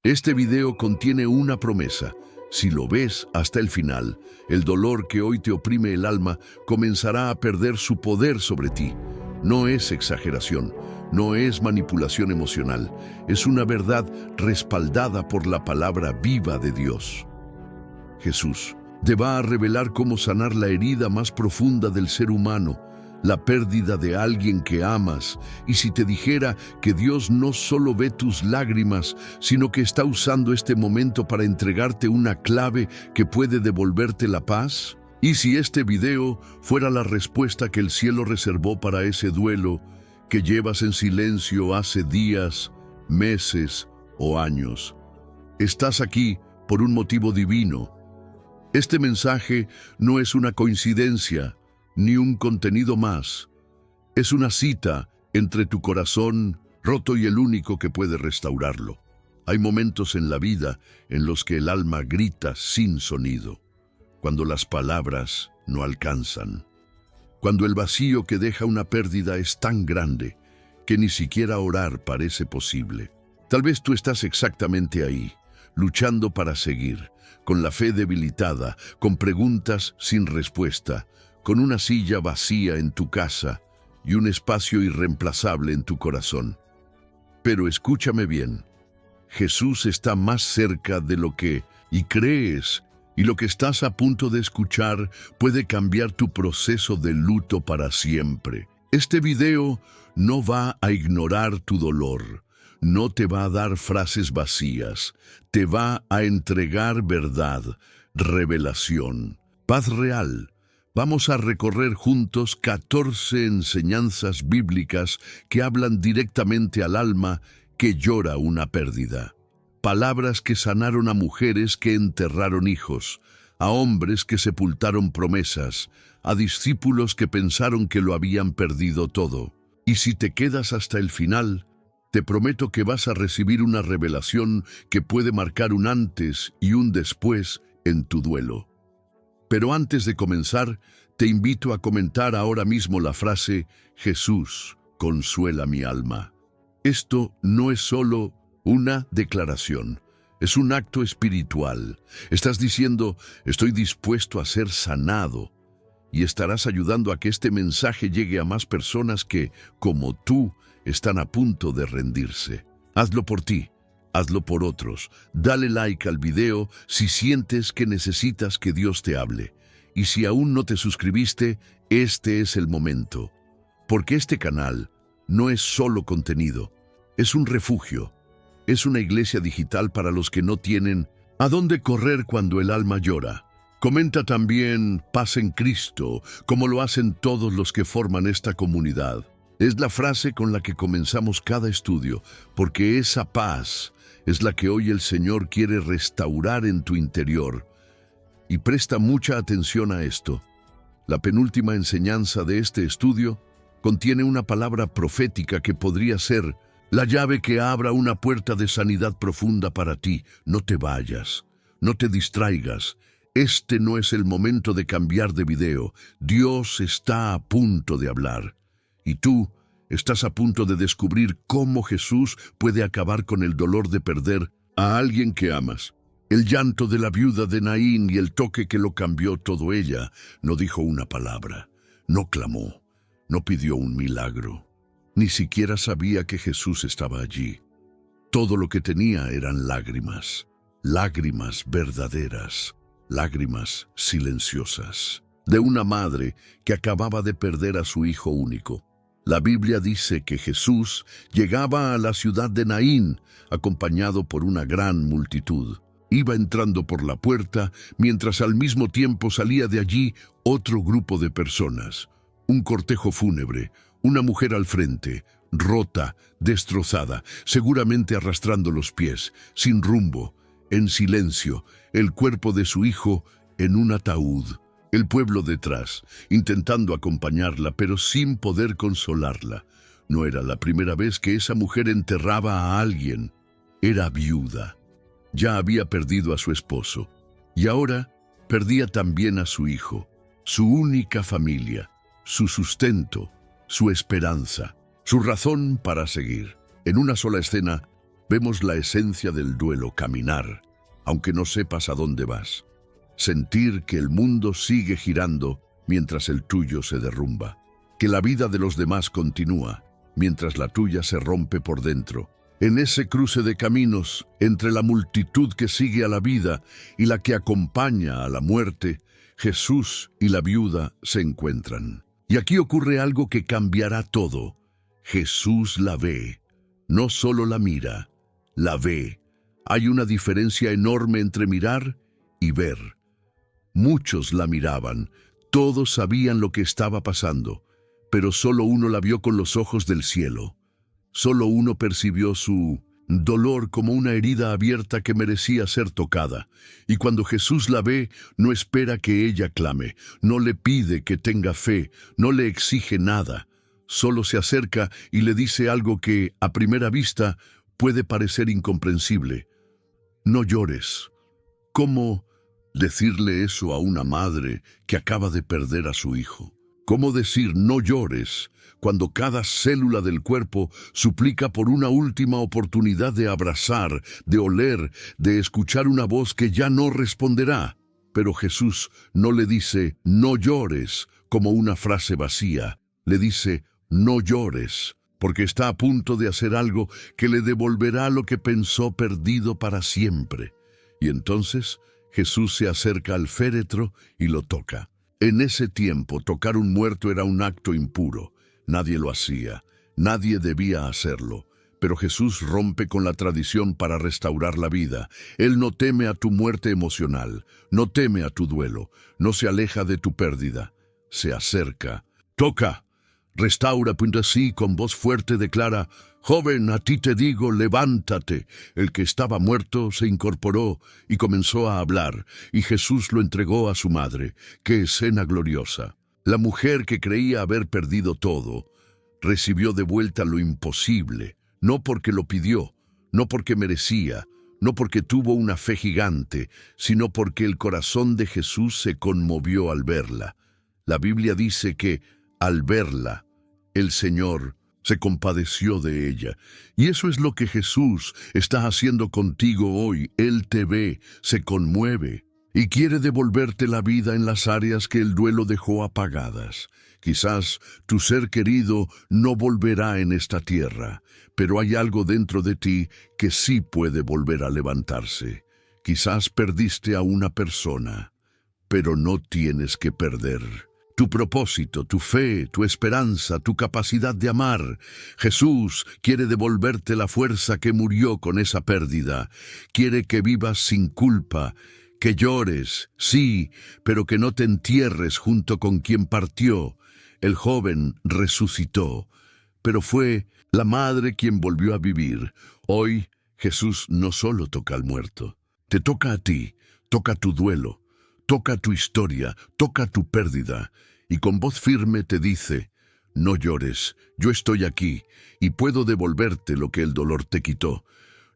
Este video contiene una promesa. Si lo ves hasta el final, el dolor que hoy te oprime el alma comenzará a perder su poder sobre ti. No es exageración, no es manipulación emocional, es una verdad respaldada por la palabra viva de Dios. Jesús te va a revelar cómo sanar la herida más profunda del ser humano, la pérdida de alguien que amas. Y si te dijera que Dios no solo ve tus lágrimas, sino que está usando este momento para entregarte una clave que puede devolverte la paz. Y si este video fuera la respuesta que el cielo reservó para ese duelo que llevas en silencio hace días, meses o años. Estás aquí por un motivo divino. Este mensaje no es una coincidencia, ni un contenido más. Es una cita entre tu corazón roto y el único que puede restaurarlo. Hay momentos en la vida en los que el alma grita sin sonido, cuando las palabras no alcanzan, cuando el vacío que deja una pérdida es tan grande que ni siquiera orar parece posible. Tal vez tú estás exactamente ahí, luchando para seguir, con la fe debilitada, con preguntas sin respuesta, con una silla vacía en tu casa y un espacio irreemplazable en tu corazón. Pero escúchame bien, Jesús está más cerca de lo que crees, y lo que estás a punto de escuchar puede cambiar tu proceso de luto para siempre. Este video no va a ignorar tu dolor, no te va a dar frases vacías, te va a entregar verdad, revelación, paz real. Vamos a recorrer juntos 14 enseñanzas bíblicas que hablan directamente al alma que llora una pérdida. Palabras que sanaron a mujeres que enterraron hijos, a hombres que sepultaron promesas, a discípulos que pensaron que lo habían perdido todo. Y si te quedas hasta el final, te prometo que vas a recibir una revelación que puede marcar un antes y un después en tu duelo. Pero antes de comenzar, te invito a comentar ahora mismo la frase «Jesús, consuela mi alma». Esto no es solo una declaración, es un acto espiritual. Estás diciendo, estoy dispuesto a ser sanado, y estarás ayudando a que este mensaje llegue a más personas que, como tú, están a punto de rendirse. Hazlo por ti. Hazlo por otros. Dale like al video si sientes que necesitas que Dios te hable. Y si aún no te suscribiste, este es el momento. Porque este canal no es solo contenido, es un refugio. Es una iglesia digital para los que no tienen a dónde correr cuando el alma llora. Comenta también paz en Cristo, como lo hacen todos los que forman esta comunidad. Es la frase con la que comenzamos cada estudio, porque esa paz es la que hoy el Señor quiere restaurar en tu interior. Y presta mucha atención a esto. La penúltima enseñanza de este estudio contiene una palabra profética que podría ser la llave que abra una puerta de sanidad profunda para ti. No te vayas, no te distraigas. Este no es el momento de cambiar de video. Dios está a punto de hablar. Y tú estás a punto de descubrir cómo Jesús puede acabar con el dolor de perder a alguien que amas. El llanto de la viuda de Naín y el toque que lo cambió todo. Ella no dijo una palabra, no clamó, no pidió un milagro. Ni siquiera sabía que Jesús estaba allí. Todo lo que tenía eran lágrimas, lágrimas verdaderas, lágrimas silenciosas, de una madre que acababa de perder a su hijo único. La Biblia dice que Jesús llegaba a la ciudad de Naín, acompañado por una gran multitud. Iba entrando por la puerta, mientras al mismo tiempo salía de allí otro grupo de personas. Un cortejo fúnebre, una mujer al frente, rota, destrozada, seguramente arrastrando los pies, sin rumbo, en silencio, el cuerpo de su hijo en un ataúd. El pueblo detrás, intentando acompañarla, pero sin poder consolarla. No era la primera vez que esa mujer enterraba a alguien. Era viuda. Ya había perdido a su esposo. Y ahora perdía también a su hijo, su única familia, su sustento, su esperanza, su razón para seguir. En una sola escena, Vemos la esencia del duelo: caminar, aunque no sepas a dónde vas. Sentir que el mundo sigue girando mientras el tuyo se derrumba. Que la vida de los demás continúa mientras la tuya se rompe por dentro. En ese cruce de caminos, entre la multitud que sigue a la vida y la que acompaña a la muerte, Jesús y la viuda se encuentran. Y aquí ocurre algo que cambiará todo. Jesús la ve. No solo la mira, la ve. Hay una diferencia enorme entre mirar y ver. Muchos la miraban, todos sabían lo que estaba pasando, pero solo uno la vio con los ojos del cielo. Solo uno percibió su dolor como una herida abierta que merecía ser tocada. Y cuando Jesús la ve, no espera que ella clame, no le pide que tenga fe, no le exige nada. Solo se acerca y le dice algo que, a primera vista, puede parecer incomprensible. No llores. ¿Cómo decirle eso a una madre que acaba de perder a su hijo? ¿Cómo decir no llores cuando cada célula del cuerpo suplica por una última oportunidad de abrazar, de oler, de escuchar una voz que ya no responderá? Pero Jesús no le dice no llores como una frase vacía. Le dice no llores porque está a punto de hacer algo que le devolverá lo que pensó perdido para siempre. Y entonces Jesús se acerca al féretro y lo toca. En ese tiempo, tocar un muerto era un acto impuro. Nadie lo hacía, nadie debía hacerlo. Pero Jesús rompe con la tradición para restaurar la vida. Él no teme a tu muerte emocional, no teme a tu duelo, no se aleja de tu pérdida. Se acerca, toca, restaura, así con voz fuerte declara: «Joven, a ti te digo, levántate». El que estaba muerto se incorporó y comenzó a hablar, y Jesús lo entregó a su madre. ¡Qué escena gloriosa! La mujer que creía haber perdido todo, recibió de vuelta lo imposible, no porque lo pidió, no porque merecía, no porque tuvo una fe gigante, sino porque el corazón de Jesús se conmovió al verla. La Biblia dice que, al verla, el Señor se compadeció de ella. Y eso es lo que Jesús está haciendo contigo hoy. Él te ve, se conmueve y quiere devolverte la vida en las áreas que el duelo dejó apagadas. Quizás tu ser querido no volverá en esta tierra, pero hay algo dentro de ti que sí puede volver a levantarse. Quizás perdiste a una persona, pero no tienes que perder tu propósito, tu fe, tu esperanza, tu capacidad de amar. Jesús quiere devolverte la fuerza que murió con esa pérdida. Quiere que vivas sin culpa, que llores, sí, pero que no te entierres junto con quien partió. El joven resucitó, pero fue la madre quien volvió a vivir. Hoy Jesús no solo toca al muerto, te toca a ti, toca tu duelo, toca tu historia, toca tu pérdida, y con voz firme te dice: no llores, yo estoy aquí, y puedo devolverte lo que el dolor te quitó.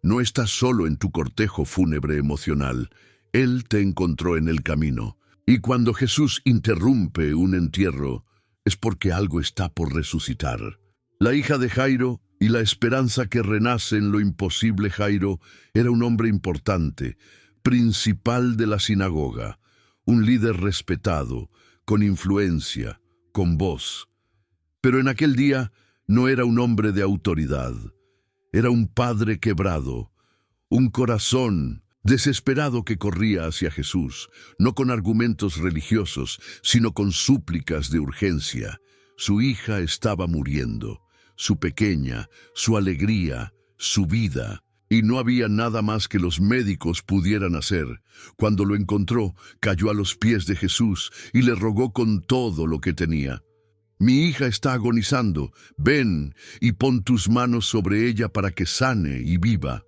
No estás solo en tu cortejo fúnebre emocional, Él te encontró en el camino. Y cuando Jesús interrumpe un entierro, es porque algo está por resucitar. La hija de Jairo y la esperanza que renace en lo imposible. Jairo era un hombre importante, principal de la sinagoga, un líder respetado, con influencia, con voz. Pero en aquel día no era un hombre de autoridad. Era un padre quebrado, un corazón desesperado que corría hacia Jesús, no con argumentos religiosos, sino con súplicas de urgencia. Su hija estaba muriendo, su pequeña, su alegría, su vida. Y no había nada más que los médicos pudieran hacer. Cuando lo encontró, cayó a los pies de Jesús y le rogó con todo lo que tenía: «Mi hija está agonizando, ven y pon tus manos sobre ella para que sane y viva».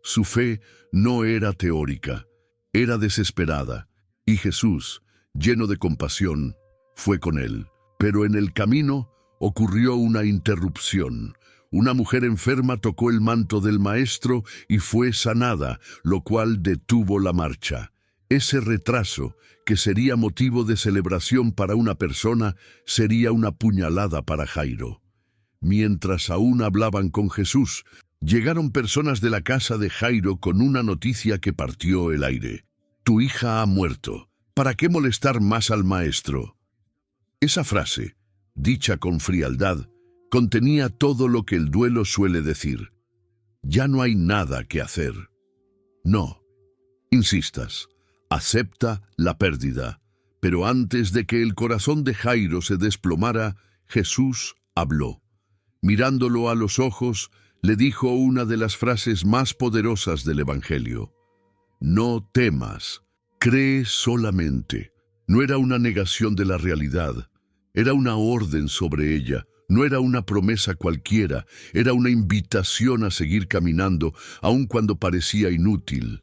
Su fe no era teórica, era desesperada, y Jesús, lleno de compasión, fue con él. Pero en el camino ocurrió una interrupción. Una mujer enferma tocó el manto del maestro y fue sanada, lo cual detuvo la marcha. Ese retraso, que sería motivo de celebración para una persona, sería una puñalada para Jairo. Mientras aún hablaban con Jesús, Llegaron personas de la casa de Jairo con una noticia que partió el aire. Tu hija ha muerto. ¿Para qué molestar más al maestro? Esa frase, dicha con frialdad, contenía todo lo que el duelo suele decir. Ya no hay nada que hacer. No insistas, acepta la pérdida. Pero antes de que el corazón de Jairo se desplomara, Jesús habló. Mirándolo a los ojos, le dijo una de las frases más poderosas del Evangelio. No temas, cree solamente. No era una negación de la realidad, era una orden sobre ella. No era una promesa cualquiera, era una invitación a seguir caminando, aun cuando parecía inútil.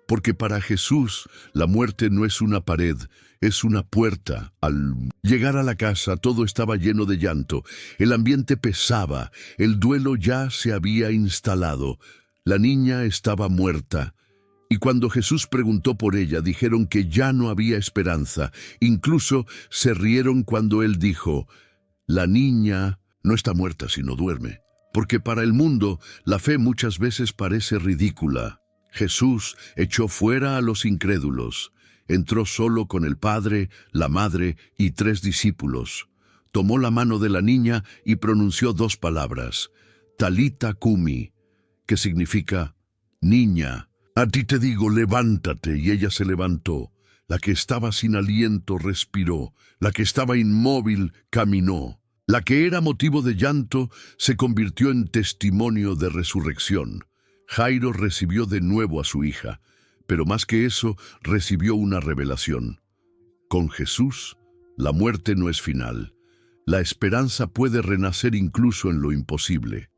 Porque para Jesús la muerte no es una pared, es una puerta. Al llegar a la casa todo estaba lleno de llanto, el ambiente pesaba, el duelo ya se había instalado, la niña estaba muerta. Y cuando Jesús preguntó por ella, dijeron que ya no había esperanza. Incluso se rieron cuando él dijo, la niña no está muerta sino duerme. Porque para el mundo la fe muchas veces parece ridícula. Jesús echó fuera a los incrédulos. Entró solo con el padre, la madre y 3 discípulos. Tomó la mano de la niña y pronunció 2 palabras, Talita Cumi, que significa, niña, a ti te digo, levántate, y ella se levantó. La que estaba sin aliento respiró, la que estaba inmóvil caminó. La que era motivo de llanto se convirtió en testimonio de resurrección. Jairo recibió de nuevo a su hija, pero más que eso, recibió una revelación. Con Jesús, la muerte no es final. La esperanza puede renacer incluso en lo imposible.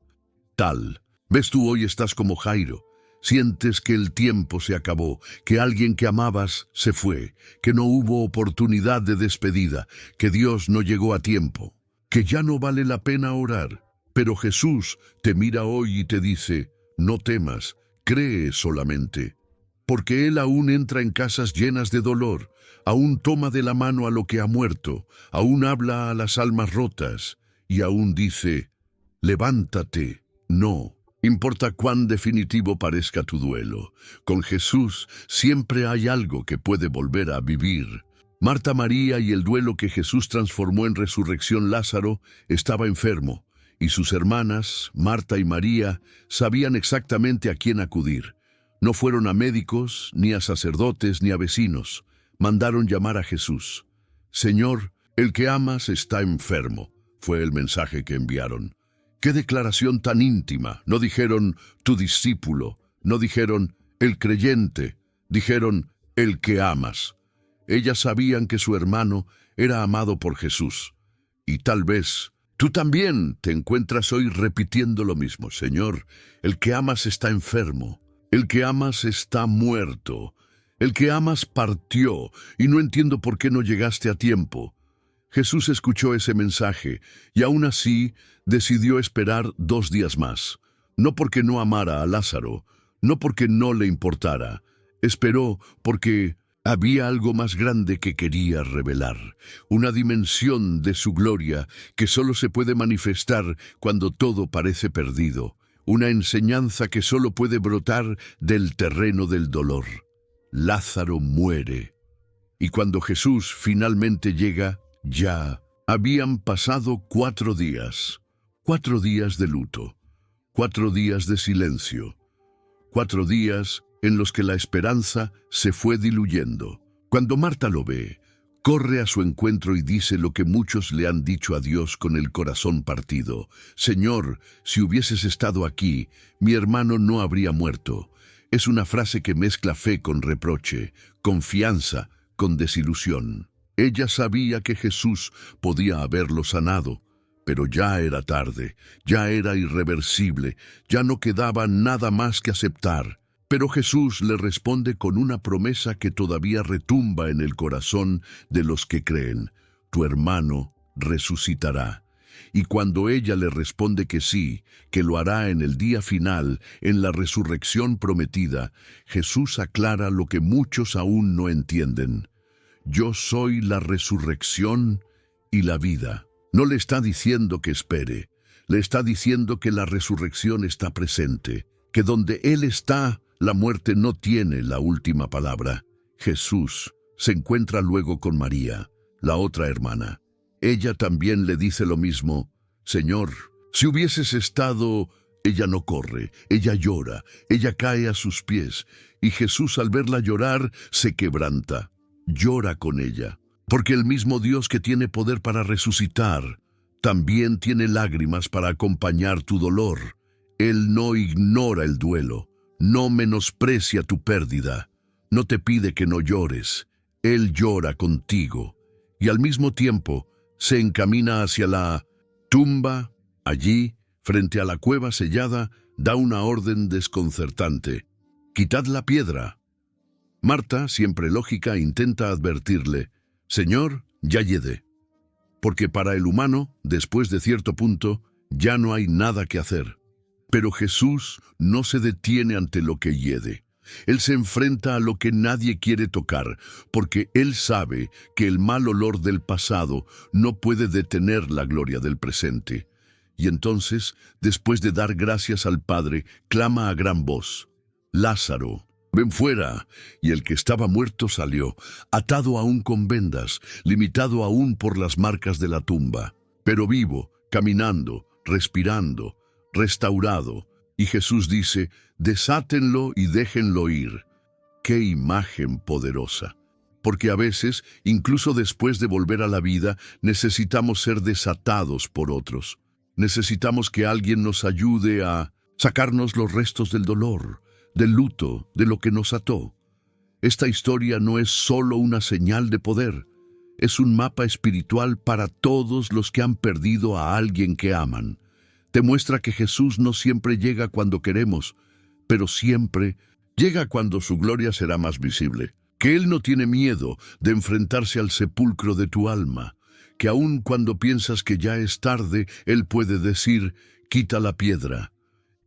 ¿Ves tú hoy estás como Jairo? Sientes que el tiempo se acabó, que alguien que amabas se fue, que no hubo oportunidad de despedida, que Dios no llegó a tiempo, que ya no vale la pena orar. Pero Jesús te mira hoy y te dice, no temas, cree solamente. Porque Él aún entra en casas llenas de dolor, aún toma de la mano a lo que ha muerto, aún habla a las almas rotas, y aún dice, levántate, no. Importa cuán definitivo parezca tu duelo, con Jesús siempre hay algo que puede volver a vivir. Marta, María y el duelo que Jesús transformó en resurrección. Lázaro estaba enfermo, y sus hermanas, Marta y María, sabían exactamente a quién acudir. No fueron a médicos, ni a sacerdotes, ni a vecinos. Mandaron llamar a Jesús. Señor, el que amas está enfermo, fue el mensaje que enviaron. ¡Qué declaración tan íntima! No dijeron, tu discípulo, no dijeron, el creyente, dijeron, el que amas. Ellas sabían que su hermano era amado por Jesús. Y tal vez tú también te encuentras hoy repitiendo lo mismo. Señor, el que amas está enfermo, el que amas está muerto, el que amas partió, y no entiendo por qué no llegaste a tiempo. Jesús escuchó ese mensaje y aún así decidió esperar 2 días más. No porque no amara a Lázaro, no porque no le importara. Esperó porque había algo más grande que quería revelar, una dimensión de su gloria que solo se puede manifestar cuando todo parece perdido, una enseñanza que solo puede brotar del terreno del dolor. Lázaro muere. Y cuando Jesús finalmente llega, ya habían pasado 4 días, 4 días de luto, 4 días de silencio, 4 días en los que la esperanza se fue diluyendo. Cuando Marta lo ve, corre a su encuentro y dice lo que muchos le han dicho a Dios con el corazón partido. Señor, si hubieses estado aquí, mi hermano no habría muerto. Es una frase que mezcla fe con reproche, confianza con desilusión. Ella sabía que Jesús podía haberlo sanado, pero ya era tarde, ya era irreversible, ya no quedaba nada más que aceptar. Pero Jesús le responde con una promesa que todavía retumba en el corazón de los que creen. Tu hermano resucitará. Y cuando ella le responde que sí, que lo hará en el día final, en la resurrección prometida, Jesús aclara lo que muchos aún no entienden. Yo soy la resurrección y la vida. No le está diciendo que espere, Le está diciendo que la resurrección está presente, que donde Él está, la muerte no tiene la última palabra. Jesús se encuentra luego con María, la otra hermana. Ella también le dice lo mismo: Señor, si hubieses estado... Ella no corre, ella llora, ella cae a sus pies, y Jesús, al verla llorar, se quebranta. Llora con ella, porque el mismo Dios que tiene poder para resucitar, también tiene lágrimas para acompañar tu dolor. Él no ignora el duelo, no menosprecia tu pérdida, no te pide que no llores. Él llora contigo, y al mismo tiempo se encamina hacia la tumba. Allí, frente a la cueva sellada, da una orden desconcertante: «Quitad la piedra». Marta, siempre lógica, intenta advertirle: «Señor, ya yede». Porque para el humano, después de cierto punto, ya no hay nada que hacer. Pero Jesús no se detiene ante lo que hiede. Él se enfrenta a lo que nadie quiere tocar, porque Él sabe que el mal olor del pasado no puede detener la gloria del presente. Y entonces, después de dar gracias al Padre, clama a gran voz: «Lázaro, ven fuera». Y el que estaba muerto salió, atado aún con vendas, limitado aún por las marcas de la tumba, pero vivo, caminando, respirando, restaurado. Y Jesús dice: «Desátenlo y déjenlo ir». ¡Qué imagen poderosa! Porque a veces, incluso después de volver a la vida, necesitamos ser desatados por otros. Necesitamos que alguien nos ayude a sacarnos los restos del dolor, del luto, de lo que nos ató. Esta historia no es solo una señal de poder, es un mapa espiritual para todos los que han perdido a alguien que aman. Te muestra que Jesús no siempre llega cuando queremos, pero siempre llega cuando su gloria será más visible. Que Él no tiene miedo de enfrentarse al sepulcro de tu alma, que aun cuando piensas que ya es tarde, Él puede decir: «Quita la piedra».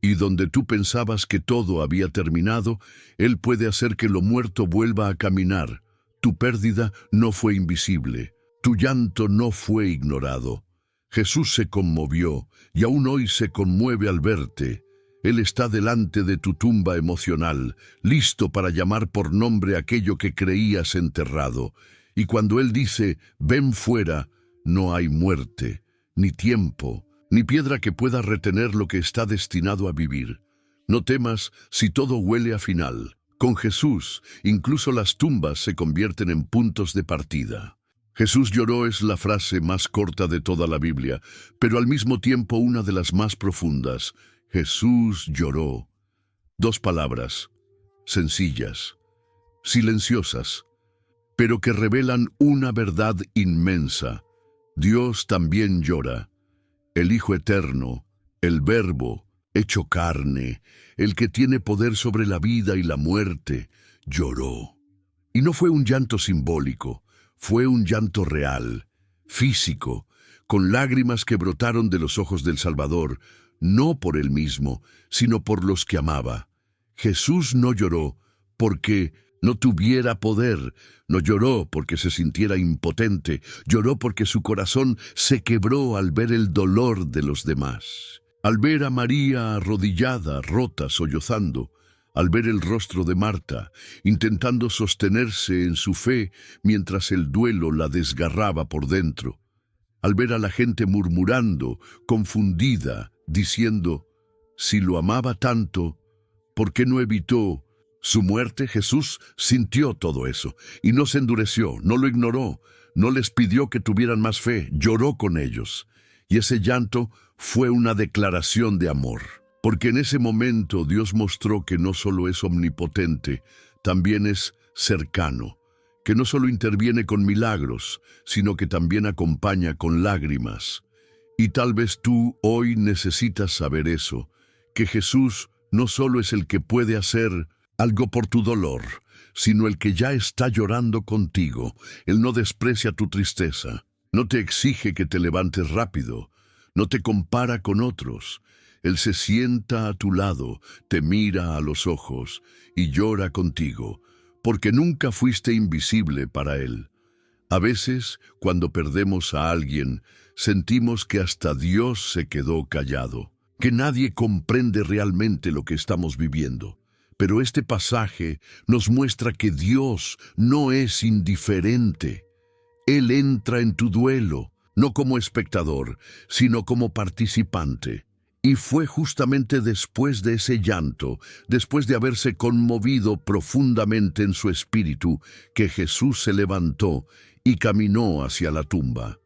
Y donde tú pensabas que todo había terminado, Él puede hacer que lo muerto vuelva a caminar. Tu pérdida no fue invisible, tu llanto no fue ignorado. Jesús se conmovió y aún hoy se conmueve al verte. Él está delante de tu tumba emocional, listo para llamar por nombre aquello que creías enterrado. Y cuando Él dice: «Ven fuera», no hay muerte, ni tiempo, ni piedra que pueda retener lo que está destinado a vivir. No temas si todo huele a final. Con Jesús, incluso las tumbas se convierten en puntos de partida. Jesús lloró es la frase más corta de toda la Biblia, pero al mismo tiempo una de las más profundas. Jesús lloró. 2 palabras, sencillas, silenciosas, pero que revelan una verdad inmensa. Dios también llora. El Hijo Eterno, el Verbo, hecho carne, el que tiene poder sobre la vida y la muerte, lloró. Y no fue un llanto simbólico, fue un llanto real, físico, con lágrimas que brotaron de los ojos del Salvador, no por él mismo, sino por los que amaba. Jesús no lloró porque no tuviera poder, no lloró porque se sintiera impotente, lloró porque su corazón se quebró al ver el dolor de los demás. Al ver a María arrodillada, rota, sollozando, al ver el rostro de Marta, intentando sostenerse en su fe mientras el duelo la desgarraba por dentro, al ver a la gente murmurando, confundida, diciendo: «Si lo amaba tanto, ¿por qué no evitó su muerte?». Jesús sintió todo eso y no se endureció, no lo ignoró, no les pidió que tuvieran más fe, lloró con ellos. Y ese llanto fue una declaración de amor, porque en ese momento Dios mostró que no solo es omnipotente, también es cercano, que no solo interviene con milagros, sino que también acompaña con lágrimas. Y tal vez tú hoy necesitas saber eso, que Jesús no solo es el que puede hacer algo por tu dolor, sino el que ya está llorando contigo. Él no desprecia tu tristeza, no te exige que te levantes rápido, no te compara con otros. Él se sienta a tu lado, te mira a los ojos y llora contigo, porque nunca fuiste invisible para Él. A veces, cuando perdemos a alguien, sentimos que hasta Dios se quedó callado, que nadie comprende realmente lo que estamos viviendo. Pero este pasaje nos muestra que Dios no es indiferente. Él entra en tu duelo, no como espectador, sino como participante. Y fue justamente después de ese llanto, después de haberse conmovido profundamente en su espíritu, que Jesús se levantó y caminó hacia la tumba.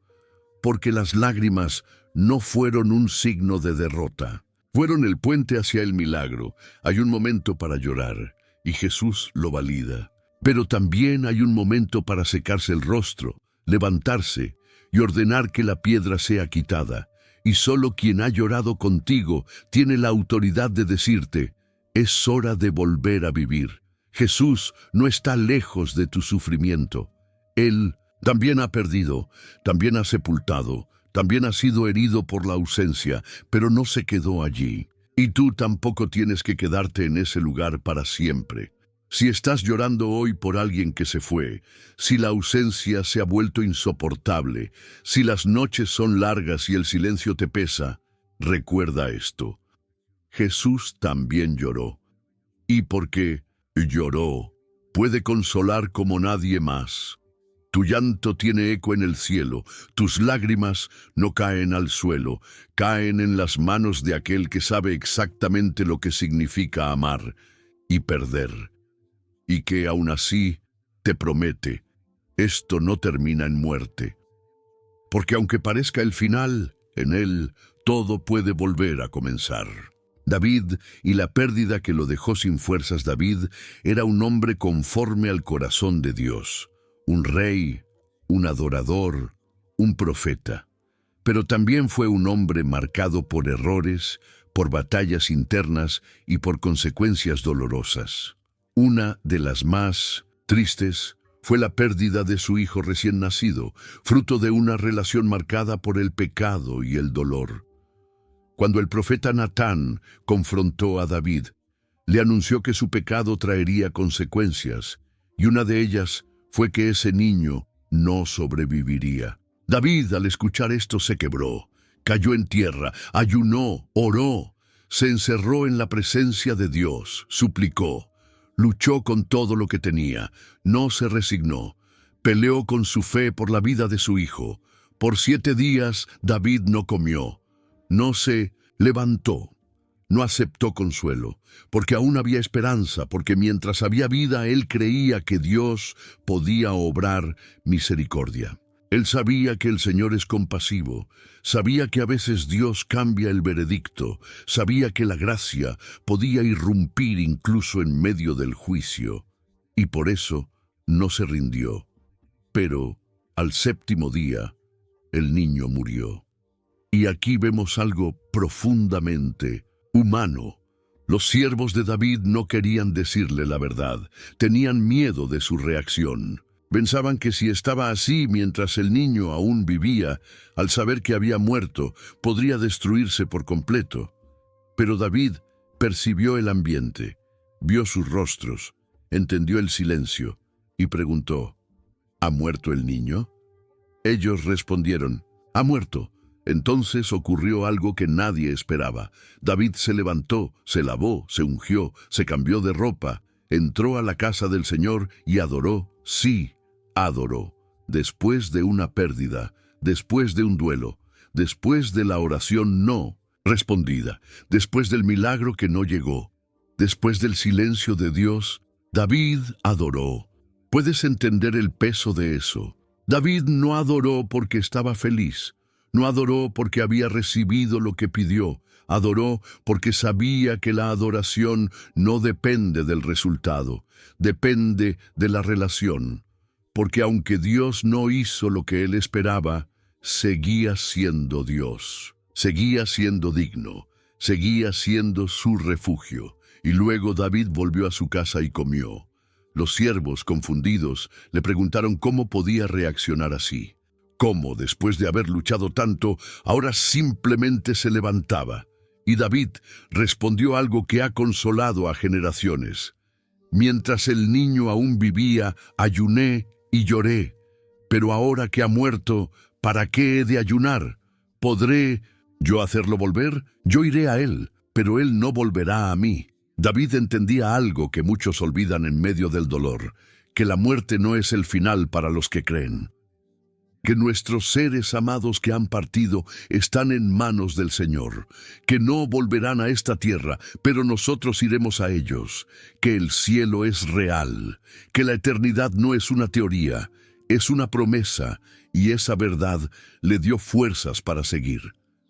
Porque las lágrimas no fueron un signo de derrota. Fueron el puente hacia el milagro. Hay un momento para llorar, y Jesús lo valida. Pero también hay un momento para secarse el rostro, levantarse y ordenar que la piedra sea quitada. Y solo quien ha llorado contigo tiene la autoridad de decirte, es hora de volver a vivir. Jesús no está lejos de tu sufrimiento. Él también ha perdido, también ha sepultado, también ha sido herido por la ausencia, pero no se quedó allí. Y tú tampoco tienes que quedarte en ese lugar para siempre. Si estás llorando hoy por alguien que se fue, si la ausencia se ha vuelto insoportable, si las noches son largas y el silencio te pesa, recuerda esto. Jesús también lloró. Y porque lloró, puede consolar como nadie más. Tu llanto tiene eco en el cielo, tus lágrimas no caen al suelo, caen en las manos de aquel que sabe exactamente lo que significa amar y perder. Y que aún así te promete, esto no termina en muerte. Porque aunque parezca el final, en él todo puede volver a comenzar. David y la pérdida que lo dejó sin fuerzas. David era un hombre conforme al corazón de Dios, un rey, un adorador, un profeta. Pero también fue un hombre marcado por errores, por batallas internas y por consecuencias dolorosas. Una de las más tristes fue la pérdida de su hijo recién nacido, fruto de una relación marcada por el pecado y el dolor. Cuando el profeta Natán confrontó a David, le anunció que su pecado traería consecuencias, y una de ellas fue que ese niño no sobreviviría. David, al escuchar esto, se quebró, cayó en tierra, ayunó, oró, se encerró en la presencia de Dios, suplicó. Luchó con todo lo que tenía, no se resignó, peleó con su fe por la vida de su hijo. Por 7 días David no comió, no se levantó, no aceptó consuelo, porque aún había esperanza, porque mientras había vida él creía que Dios podía obrar misericordia. Él sabía que el Señor es compasivo, sabía que a veces Dios cambia el veredicto, sabía que la gracia podía irrumpir incluso en medio del juicio, y por eso no se rindió. Pero al 7º día, el niño murió. Y aquí vemos algo profundamente humano. Los siervos de David no querían decirle la verdad, tenían miedo de su reacción. Pensaban que si estaba así mientras el niño aún vivía, al saber que había muerto, podría destruirse por completo. Pero David percibió el ambiente, vio sus rostros, entendió el silencio y preguntó, ¿ha muerto el niño? Ellos respondieron, ha muerto. Entonces ocurrió algo que nadie esperaba. David se levantó, se lavó, se ungió, se cambió de ropa, entró a la casa del Señor y adoró, sí, adoró, después de una pérdida, después de un duelo, después de la oración no respondida, después del milagro que no llegó, después del silencio de Dios, David adoró. ¿Puedes entender el peso de eso? David no adoró porque estaba feliz, no adoró porque había recibido lo que pidió, adoró porque sabía que la adoración no depende del resultado, depende de la relación. Porque aunque Dios no hizo lo que él esperaba, seguía siendo Dios, seguía siendo digno, seguía siendo su refugio. Y luego David volvió a su casa y comió. Los siervos, confundidos, le preguntaron cómo podía reaccionar así. Cómo, después de haber luchado tanto, ahora simplemente se levantaba. Y David respondió algo que ha consolado a generaciones. Mientras el niño aún vivía, ayuné y lloré, Pero ahora que ha muerto, ¿para qué he de ayunar? ¿Podré yo hacerlo volver? Yo iré a él, pero él no volverá a mí. David entendía algo que muchos olvidan en medio del dolor, que la muerte no es el final para los que creen. Que nuestros seres amados que han partido están en manos del Señor, que no volverán a esta tierra, pero nosotros iremos a ellos, que el cielo es real, que la eternidad no es una teoría, es una promesa, y esa verdad le dio fuerzas para seguir.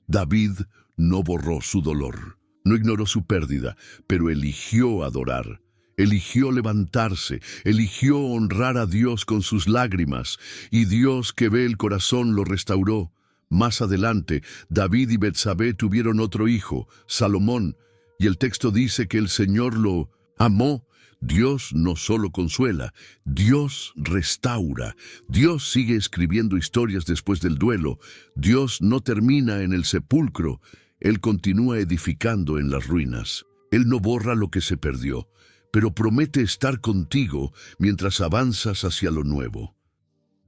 David no borró su dolor, no ignoró su pérdida, pero eligió adorar. Eligió levantarse, eligió honrar a Dios con sus lágrimas, y Dios que ve el corazón lo restauró. Más adelante, David y Betsabé tuvieron otro hijo, Salomón, y el texto dice que el Señor lo amó. Dios no solo consuela, Dios restaura. Dios sigue escribiendo historias después del duelo. Dios no termina en el sepulcro, Él continúa edificando en las ruinas. Él no borra lo que se perdió, pero promete estar contigo mientras avanzas hacia lo nuevo.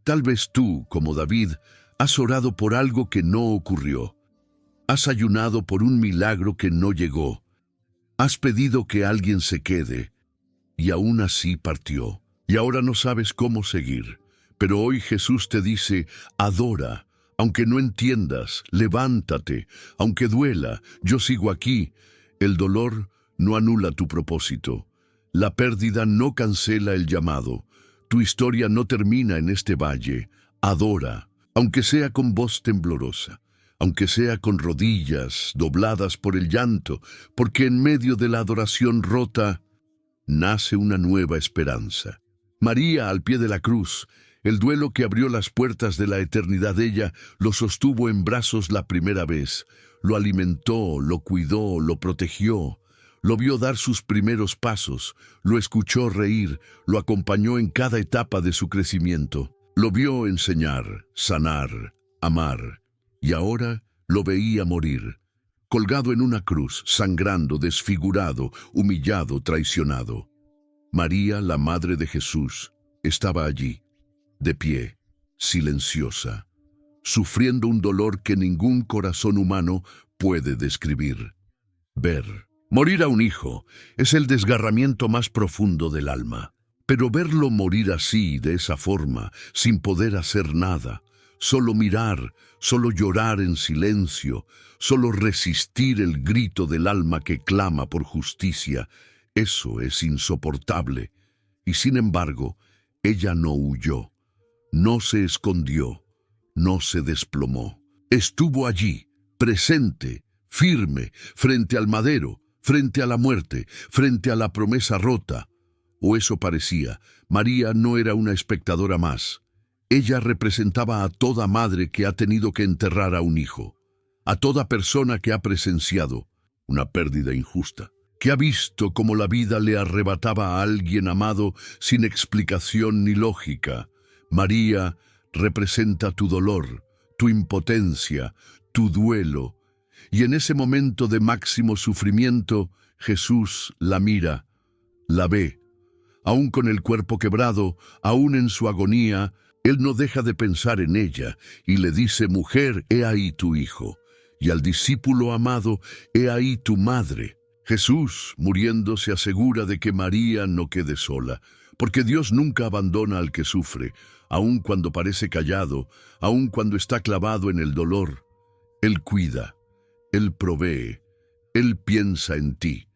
Tal vez tú, como David, has orado por algo que no ocurrió. Has ayunado por un milagro que no llegó. Has pedido que alguien se quede, y aún así partió. Y ahora no sabes cómo seguir. Pero hoy Jesús te dice, adora. Aunque no entiendas, levántate. Aunque duela, yo sigo aquí. El dolor no anula tu propósito. La pérdida no cancela el llamado. Tu historia no termina en este valle. Adora, aunque sea con voz temblorosa, aunque sea con rodillas dobladas por el llanto, porque en medio de la adoración rota nace una nueva esperanza. María al pie de la cruz, el duelo que abrió las puertas de la eternidad, ella lo sostuvo en brazos la primera vez, lo alimentó, lo cuidó, lo protegió. Lo vio dar sus primeros pasos, lo escuchó reír, lo acompañó en cada etapa de su crecimiento. Lo vio enseñar, sanar, amar, y ahora lo veía morir, colgado en una cruz, sangrando, desfigurado, humillado, traicionado. María, la madre de Jesús, estaba allí, de pie, silenciosa, sufriendo un dolor que ningún corazón humano puede describir. Morir a un hijo es el desgarramiento más profundo del alma, pero verlo morir así, de esa forma, sin poder hacer nada, solo mirar, solo llorar en silencio, solo resistir el grito del alma que clama por justicia, eso es insoportable. Y sin embargo, ella no huyó, no se escondió, no se desplomó. Estuvo allí, presente, firme, frente al madero, frente a la muerte, frente a la promesa rota. O eso parecía. María no era una espectadora más. Ella representaba a toda madre que ha tenido que enterrar a un hijo, a toda persona que ha presenciado una pérdida injusta, que ha visto cómo la vida le arrebataba a alguien amado sin explicación ni lógica. María representa tu dolor, tu impotencia, tu duelo. Y en ese momento de máximo sufrimiento, Jesús la mira, la ve. Aún con el cuerpo quebrado, aún en su agonía, Él no deja de pensar en ella y le dice, mujer, he ahí tu hijo. Y al discípulo amado, he ahí tu madre. Jesús, muriendo, se asegura de que María no quede sola, porque Dios nunca abandona al que sufre, aun cuando parece callado, aun cuando está clavado en el dolor. Él cuida. Él provee, Él piensa en ti.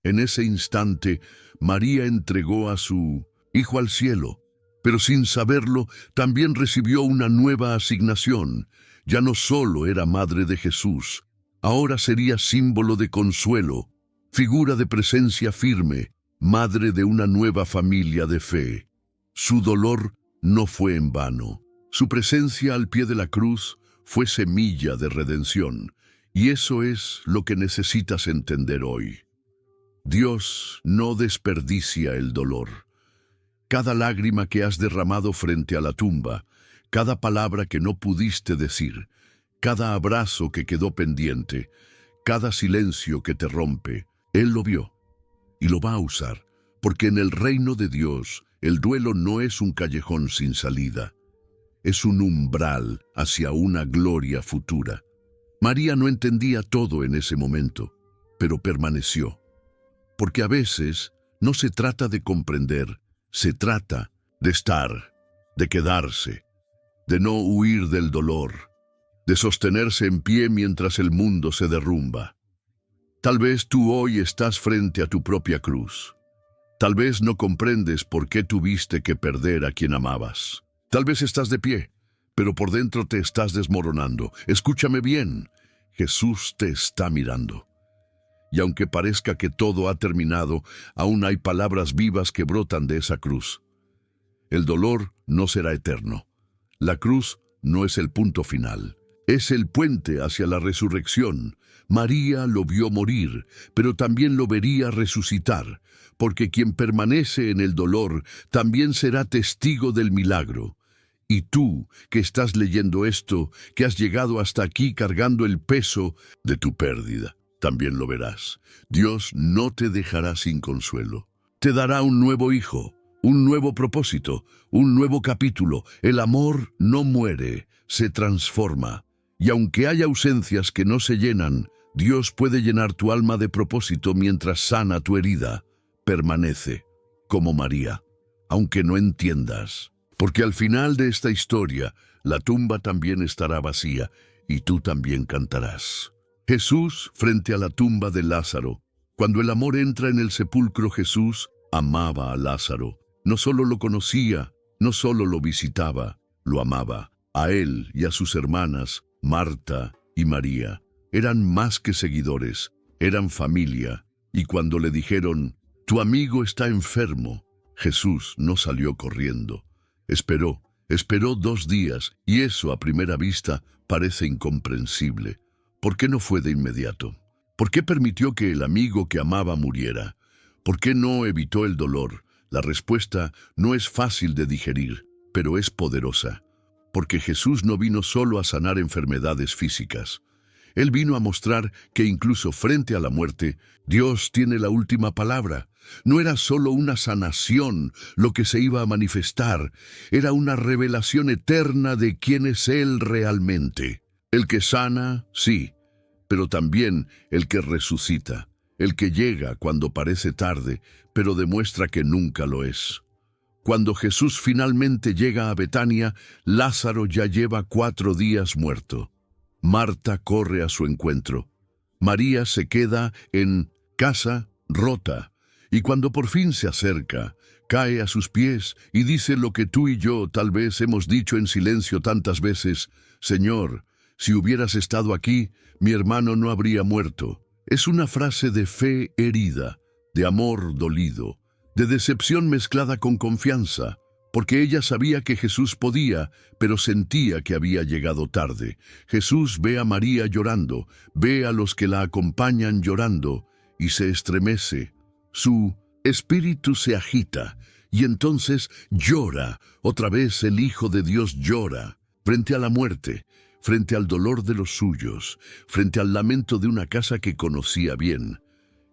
En ese instante, María entregó a su hijo al cielo, pero sin saberlo, también recibió una nueva asignación. Ya no solo era madre de Jesús, ahora sería símbolo de consuelo, figura de presencia firme, madre de una nueva familia de fe. Su dolor no fue en vano. Su presencia al pie de la cruz fue semilla de redención. Y eso es lo que necesitas entender hoy. Dios no desperdicia el dolor. Cada lágrima que has derramado frente a la tumba, cada palabra que no pudiste decir, cada abrazo que quedó pendiente, cada silencio que te rompe, Él lo vio y lo va a usar, porque en el reino de Dios el duelo no es un callejón sin salida. es un umbral hacia una gloria futura. María no entendía todo en ese momento, pero permaneció. Porque a veces no se trata de comprender, se trata de estar, de quedarse, de no huir del dolor, de sostenerse en pie mientras el mundo se derrumba. Tal vez tú hoy estás frente a tu propia cruz. Tal vez no comprendes por qué tuviste que perder a quien amabas. Tal vez estás de pie, pero por dentro te estás desmoronando. Escúchame bien, Jesús te está mirando. Y aunque parezca que todo ha terminado, aún hay palabras vivas que brotan de esa cruz. El dolor no será eterno. La cruz no es el punto final. Es el puente hacia la resurrección. María lo vio morir, pero también lo vería resucitar, porque quien permanece en el dolor también será testigo del milagro. Y tú, que estás leyendo esto, que has llegado hasta aquí cargando el peso de tu pérdida, también lo verás. Dios no te dejará sin consuelo. Te dará un nuevo hijo, un nuevo propósito, un nuevo capítulo. El amor no muere, se transforma. Y aunque hay ausencias que no se llenan, Dios puede llenar tu alma de propósito mientras sana tu herida. Permanece, como María, aunque no entiendas. Porque al final de esta historia, la tumba también estará vacía y tú también cantarás. Jesús frente a la tumba de Lázaro. Cuando el amor entra en el sepulcro, Jesús amaba a Lázaro. No solo lo conocía, no solo lo visitaba, lo amaba. A él y a sus hermanas, Marta y María. Eran más que seguidores, eran familia. Y cuando le dijeron, tu amigo está enfermo, Jesús no salió corriendo. Esperó 2 días, y eso a primera vista parece incomprensible. ¿Por qué no fue de inmediato? ¿Por qué permitió que el amigo que amaba muriera? ¿Por qué no evitó el dolor? La respuesta no es fácil de digerir, pero es poderosa. Porque Jesús no vino solo a sanar enfermedades físicas. Él vino a mostrar que incluso frente a la muerte, Dios tiene la última palabra. No era solo una sanación lo que se iba a manifestar, era una revelación eterna de quién es Él realmente. El que sana, sí, pero también el que resucita, el que llega cuando parece tarde, pero demuestra que nunca lo es. Cuando Jesús finalmente llega a Betania, Lázaro ya lleva 4 días muerto. Marta corre a su encuentro. María se queda en casa rota, y cuando por fin se acerca, cae a sus pies y dice lo que tú y yo tal vez hemos dicho en silencio tantas veces: Señor, si hubieras estado aquí, mi hermano no habría muerto. Es una frase de fe herida, de amor dolido, de decepción mezclada con confianza, porque ella sabía que Jesús podía, pero sentía que había llegado tarde. Jesús ve a María llorando, ve a los que la acompañan llorando, y se estremece. Su espíritu se agita, y entonces llora. Otra vez el Hijo de Dios llora, frente a la muerte, frente al dolor de los suyos, frente al lamento de una casa que conocía bien.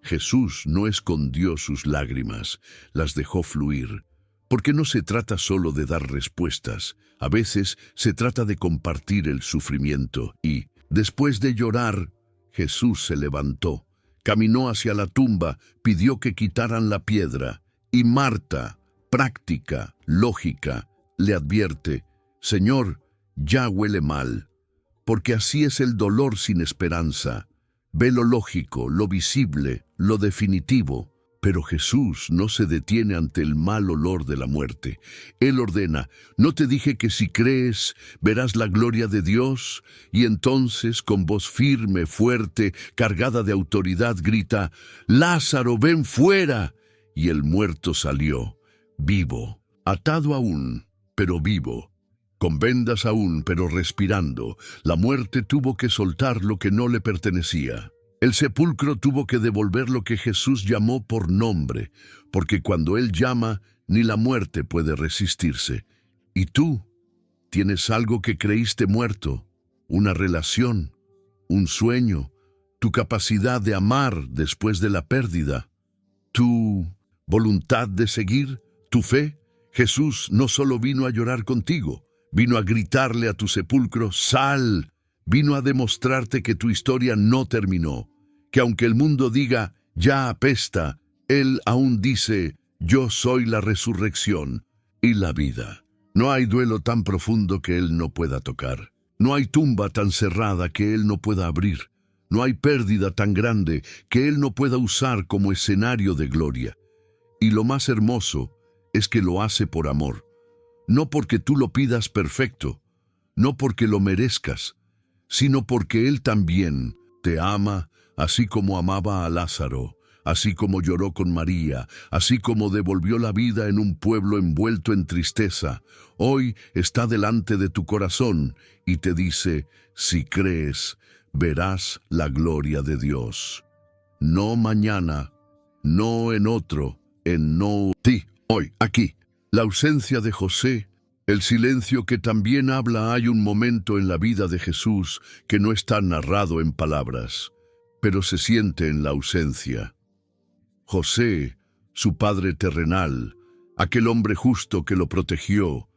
Jesús no escondió sus lágrimas, las dejó fluir. Porque no se trata solo de dar respuestas, a veces se trata de compartir el sufrimiento. Y, después de llorar, Jesús se levantó, caminó hacia la tumba, pidió que quitaran la piedra, y Marta, práctica, lógica, le advierte: Señor, ya huele mal, porque así es el dolor sin esperanza. Ve lo lógico, lo visible, lo definitivo. Pero Jesús no se detiene ante el mal olor de la muerte. Él ordena: ¿no te dije que si crees verás la gloria de Dios? Y entonces, con voz firme, fuerte, cargada de autoridad, grita: Lázaro, ven fuera. Y el muerto salió, vivo, atado aún, pero vivo, con vendas aún, pero respirando. La muerte tuvo que soltar lo que no le pertenecía. El sepulcro tuvo que devolver lo que Jesús llamó por nombre, porque cuando Él llama, ni la muerte puede resistirse. Y tú tienes algo que creíste muerto, una relación, un sueño, tu capacidad de amar después de la pérdida, tu voluntad de seguir, tu fe. Jesús no solo vino a llorar contigo, vino a gritarle a tu sepulcro, ¡sal! Vino a demostrarte que tu historia no terminó, que aunque el mundo diga, ya apesta, Él aún dice, yo soy la resurrección y la vida. No hay duelo tan profundo que Él no pueda tocar. No hay tumba tan cerrada que Él no pueda abrir. No hay pérdida tan grande que Él no pueda usar como escenario de gloria. Y lo más hermoso es que lo hace por amor. No porque tú lo pidas perfecto, no porque lo merezcas, sino porque Él también te ama, así como amaba a Lázaro, así como lloró con María, así como devolvió la vida en un pueblo envuelto en tristeza. Hoy está delante de tu corazón y te dice, si crees, verás la gloria de Dios. No mañana, no en otro, en no ti, hoy, aquí. La ausencia de José, el silencio que también habla. Hay un momento en la vida de Jesús que no está narrado en palabras, pero se siente en la ausencia. José, su padre terrenal, aquel hombre justo que lo protegió,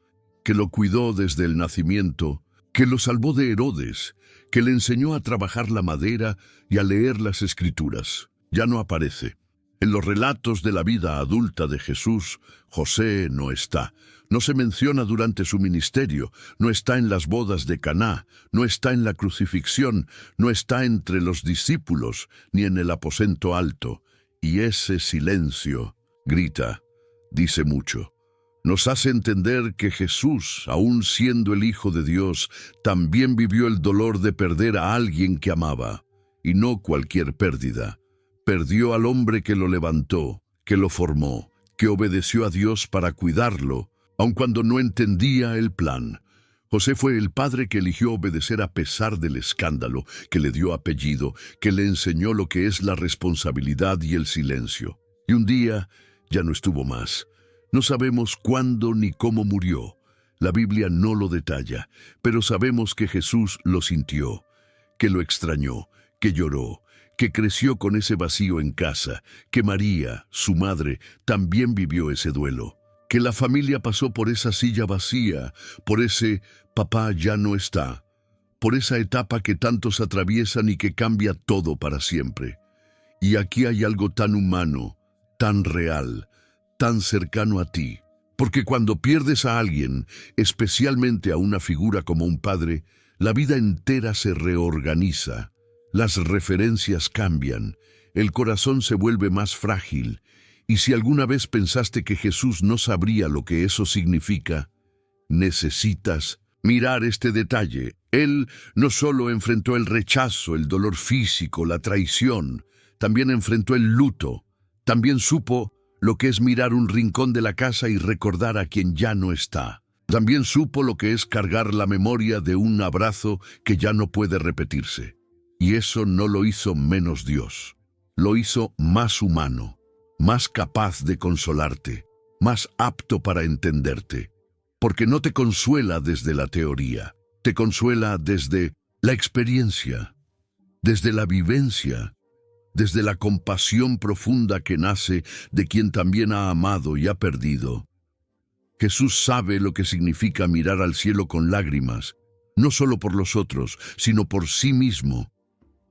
que lo cuidó desde el nacimiento, que lo salvó de Herodes, que le enseñó a trabajar la madera y a leer las Escrituras, ya no aparece. En los relatos de la vida adulta de Jesús, José no está. No se menciona durante su ministerio, no está en las bodas de Caná, no está en la crucifixión, no está entre los discípulos, ni en el aposento alto. Y ese silencio, grita, dice mucho. Nos hace entender que Jesús, aun siendo el Hijo de Dios, también vivió el dolor de perder a alguien que amaba, y no cualquier pérdida. Perdió al hombre que lo levantó, que lo formó, que obedeció a Dios para cuidarlo, aun cuando no entendía el plan. José fue el padre que eligió obedecer a pesar del escándalo, que le dio apellido, que le enseñó lo que es la responsabilidad y el silencio. Y un día ya no estuvo más. No sabemos cuándo ni cómo murió. La Biblia no lo detalla, pero sabemos que Jesús lo sintió, que lo extrañó, que lloró, que creció con ese vacío en casa, que María, su madre, también vivió ese duelo, que la familia pasó por esa silla vacía, por ese papá ya no está, por esa etapa que tantos atraviesan y que cambia todo para siempre. Y aquí hay algo tan humano, tan real, tan cercano a ti, porque cuando pierdes a alguien, especialmente a una figura como un padre, la vida entera se reorganiza. Las referencias cambian, el corazón se vuelve más frágil, y si alguna vez pensaste que Jesús no sabría lo que eso significa, necesitas mirar este detalle. Él no solo enfrentó el rechazo, el dolor físico, la traición, también enfrentó el luto, también supo lo que es mirar un rincón de la casa y recordar a quien ya no está. También supo lo que es cargar la memoria de un abrazo que ya no puede repetirse. Y eso no lo hizo menos Dios. Lo hizo más humano, más capaz de consolarte, más apto para entenderte. Porque no te consuela desde la teoría, te consuela desde la experiencia, desde la vivencia, desde la compasión profunda que nace de quien también ha amado y ha perdido. Jesús sabe lo que significa mirar al cielo con lágrimas, no solo por los otros, sino por sí mismo.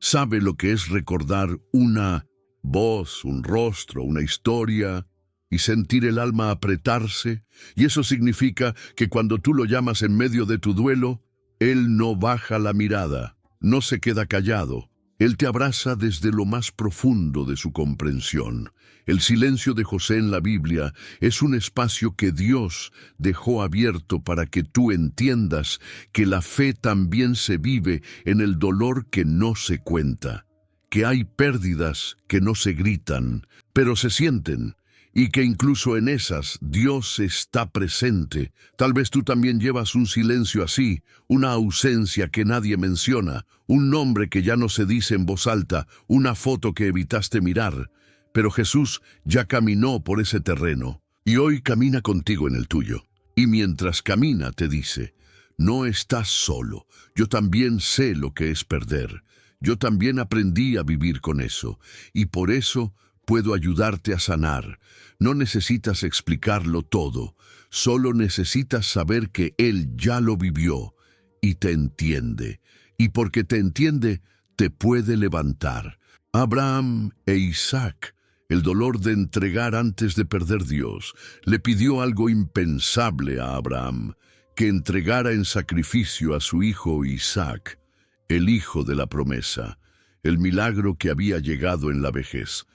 Sabe lo que es recordar una voz, un rostro, una historia, y sentir el alma apretarse, y eso significa que cuando tú lo llamas en medio de tu duelo, Él no baja la mirada, no se queda callado. Él te abraza desde lo más profundo de su comprensión. El silencio de José en la Biblia es un espacio que Dios dejó abierto para que tú entiendas que la fe también se vive en el dolor que no se cuenta, que hay pérdidas que no se gritan, pero se sienten, y que incluso en esas Dios está presente. Tal vez tú también llevas un silencio así, una ausencia que nadie menciona, un nombre que ya no se dice en voz alta, una foto que evitaste mirar. Pero Jesús ya caminó por ese terreno, y hoy camina contigo en el tuyo. Y mientras camina te dice, no estás solo, yo también sé lo que es perder. Yo también aprendí a vivir con eso, y por eso puedo ayudarte a sanar. No necesitas explicarlo todo, solo necesitas saber que Él ya lo vivió y te entiende. Y porque te entiende, te puede levantar. Abraham e Isaac, el dolor de entregar antes de perder Dios, le pidió algo impensable a Abraham, que entregara en sacrificio a su hijo Isaac, el hijo de la promesa, el milagro que había llegado en la vejez,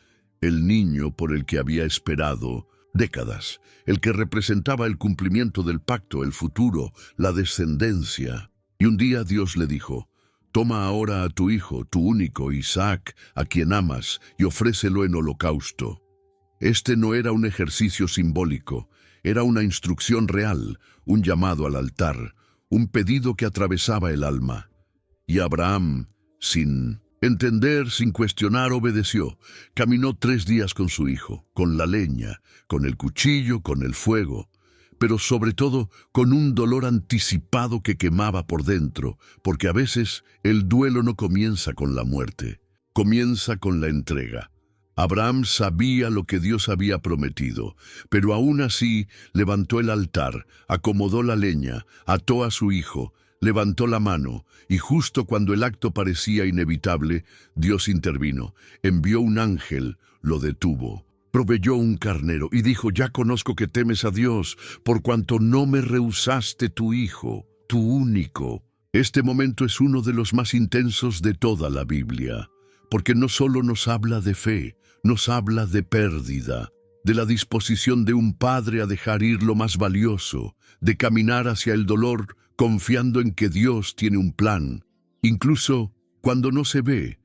el niño por el que había esperado décadas, el que representaba el cumplimiento del pacto, el futuro, la descendencia. Y un día Dios le dijo: toma ahora a tu hijo, tu único Isaac, a quien amas, y ofrécelo en holocausto. Este no era un ejercicio simbólico, era una instrucción real, un llamado al altar, un pedido que atravesaba el alma. Y Abraham, sin entender, sin cuestionar, obedeció. Caminó 3 días con su hijo, con la leña, con el cuchillo, con el fuego, pero sobre todo con un dolor anticipado que quemaba por dentro, porque a veces el duelo no comienza con la muerte, comienza con la entrega. Abraham sabía lo que Dios había prometido, pero aún así levantó el altar, acomodó la leña, ató a su hijo, levantó la mano, y justo cuando el acto parecía inevitable, Dios intervino, envió un ángel, lo detuvo. Proveyó un carnero y dijo: ya conozco que temes a Dios, por cuanto no me rehusaste tu hijo, tu único. Este momento es uno de los más intensos de toda la Biblia, porque no solo nos habla de fe, nos habla de pérdida, de la disposición de un padre a dejar ir lo más valioso, de caminar hacia el dolor confiando en que Dios tiene un plan, incluso cuando no se ve.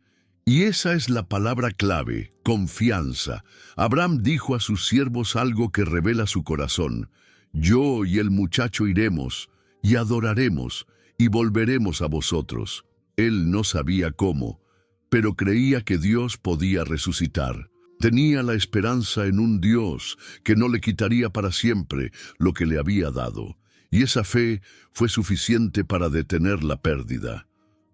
Y esa es la palabra clave: confianza. Abraham dijo a sus siervos algo que revela su corazón: yo y el muchacho iremos, y adoraremos, y volveremos a vosotros. Él no sabía cómo, pero creía que Dios podía resucitar. Tenía la esperanza en un Dios que no le quitaría para siempre lo que le había dado. Y esa fe fue suficiente para detener la pérdida.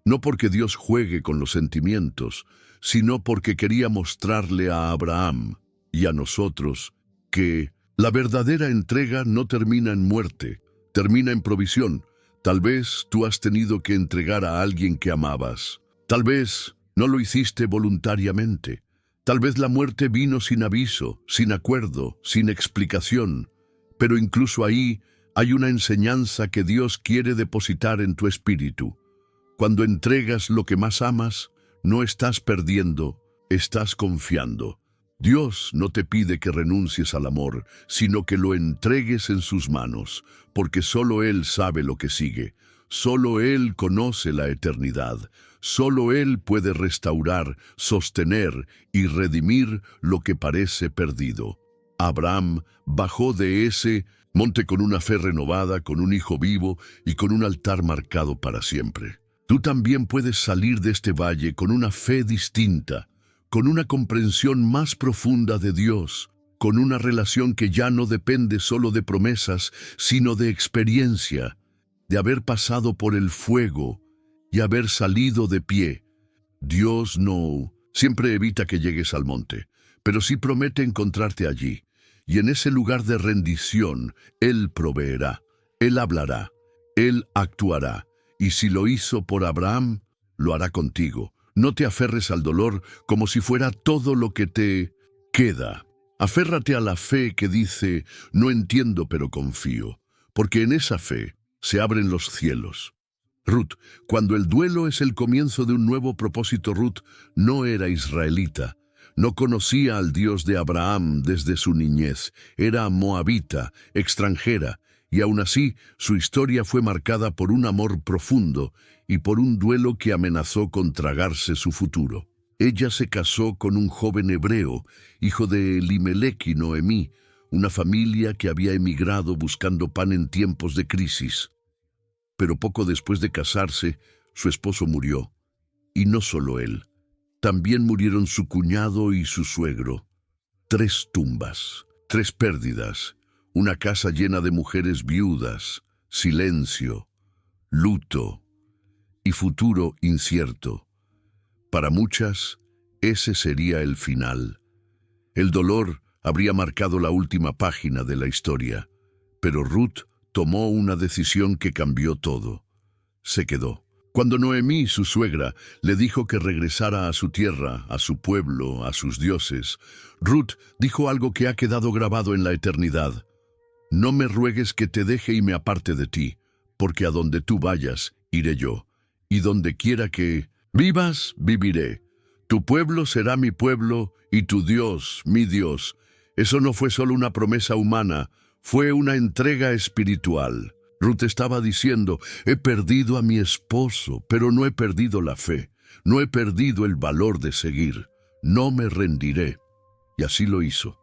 No porque Dios juegue con los sentimientos, sino porque quería mostrarle a Abraham y a nosotros que la verdadera entrega no termina en muerte, termina en provisión. Tal vez tú has tenido que entregar a alguien que amabas. Tal vez no lo hiciste voluntariamente. Tal vez la muerte vino sin aviso, sin acuerdo, sin explicación. Pero incluso ahí hay una enseñanza que Dios quiere depositar en tu espíritu. Cuando entregas lo que más amas, no estás perdiendo, estás confiando. Dios no te pide que renuncies al amor, sino que lo entregues en sus manos, porque solo Él sabe lo que sigue. Solo Él conoce la eternidad. Solo Él puede restaurar, sostener y redimir lo que parece perdido. Abraham bajó de ese monte con una fe renovada, con un hijo vivo y con un altar marcado para siempre. Tú también puedes salir de este valle con una fe distinta, con una comprensión más profunda de Dios, con una relación que ya no depende solo de promesas, sino de experiencia, de haber pasado por el fuego y haber salido de pie. Dios no siempre evita que llegues al monte, pero sí promete encontrarte allí, y en ese lugar de rendición, Él proveerá, Él hablará, Él actuará. Y si lo hizo por Abraham, lo hará contigo. No te aferres al dolor como si fuera todo lo que te queda. Aférrate a la fe que dice: no entiendo, pero confío, porque en esa fe se abren los cielos. Ruth, cuando el duelo es el comienzo de un nuevo propósito, Ruth no era israelita. No conocía al Dios de Abraham desde su niñez. Era moabita, extranjera. Y aún así, su historia fue marcada por un amor profundo y por un duelo que amenazó con tragarse su futuro. Ella se casó con un joven hebreo, hijo de Elimelec y Noemí, una familia que había emigrado buscando pan en tiempos de crisis. Pero poco después de casarse, su esposo murió. Y no solo él, también murieron su cuñado y su suegro. 3 tumbas, 3 pérdidas. Una casa llena de mujeres viudas, silencio, luto y futuro incierto. Para muchas, ese sería el final. El dolor habría marcado la última página de la historia, pero Ruth tomó una decisión que cambió todo. Se quedó. Cuando Noemí, su suegra, le dijo que regresara a su tierra, a su pueblo, a sus dioses, Ruth dijo algo que ha quedado grabado en la eternidad. No me ruegues que te deje y me aparte de ti, porque a donde tú vayas, iré yo, y donde quiera que vivas, viviré. Tu pueblo será mi pueblo, y tu Dios, mi Dios. Eso no fue solo una promesa humana, fue una entrega espiritual. Ruth estaba diciendo, he perdido a mi esposo, pero no he perdido la fe, no he perdido el valor de seguir, no me rendiré. Y así lo hizo.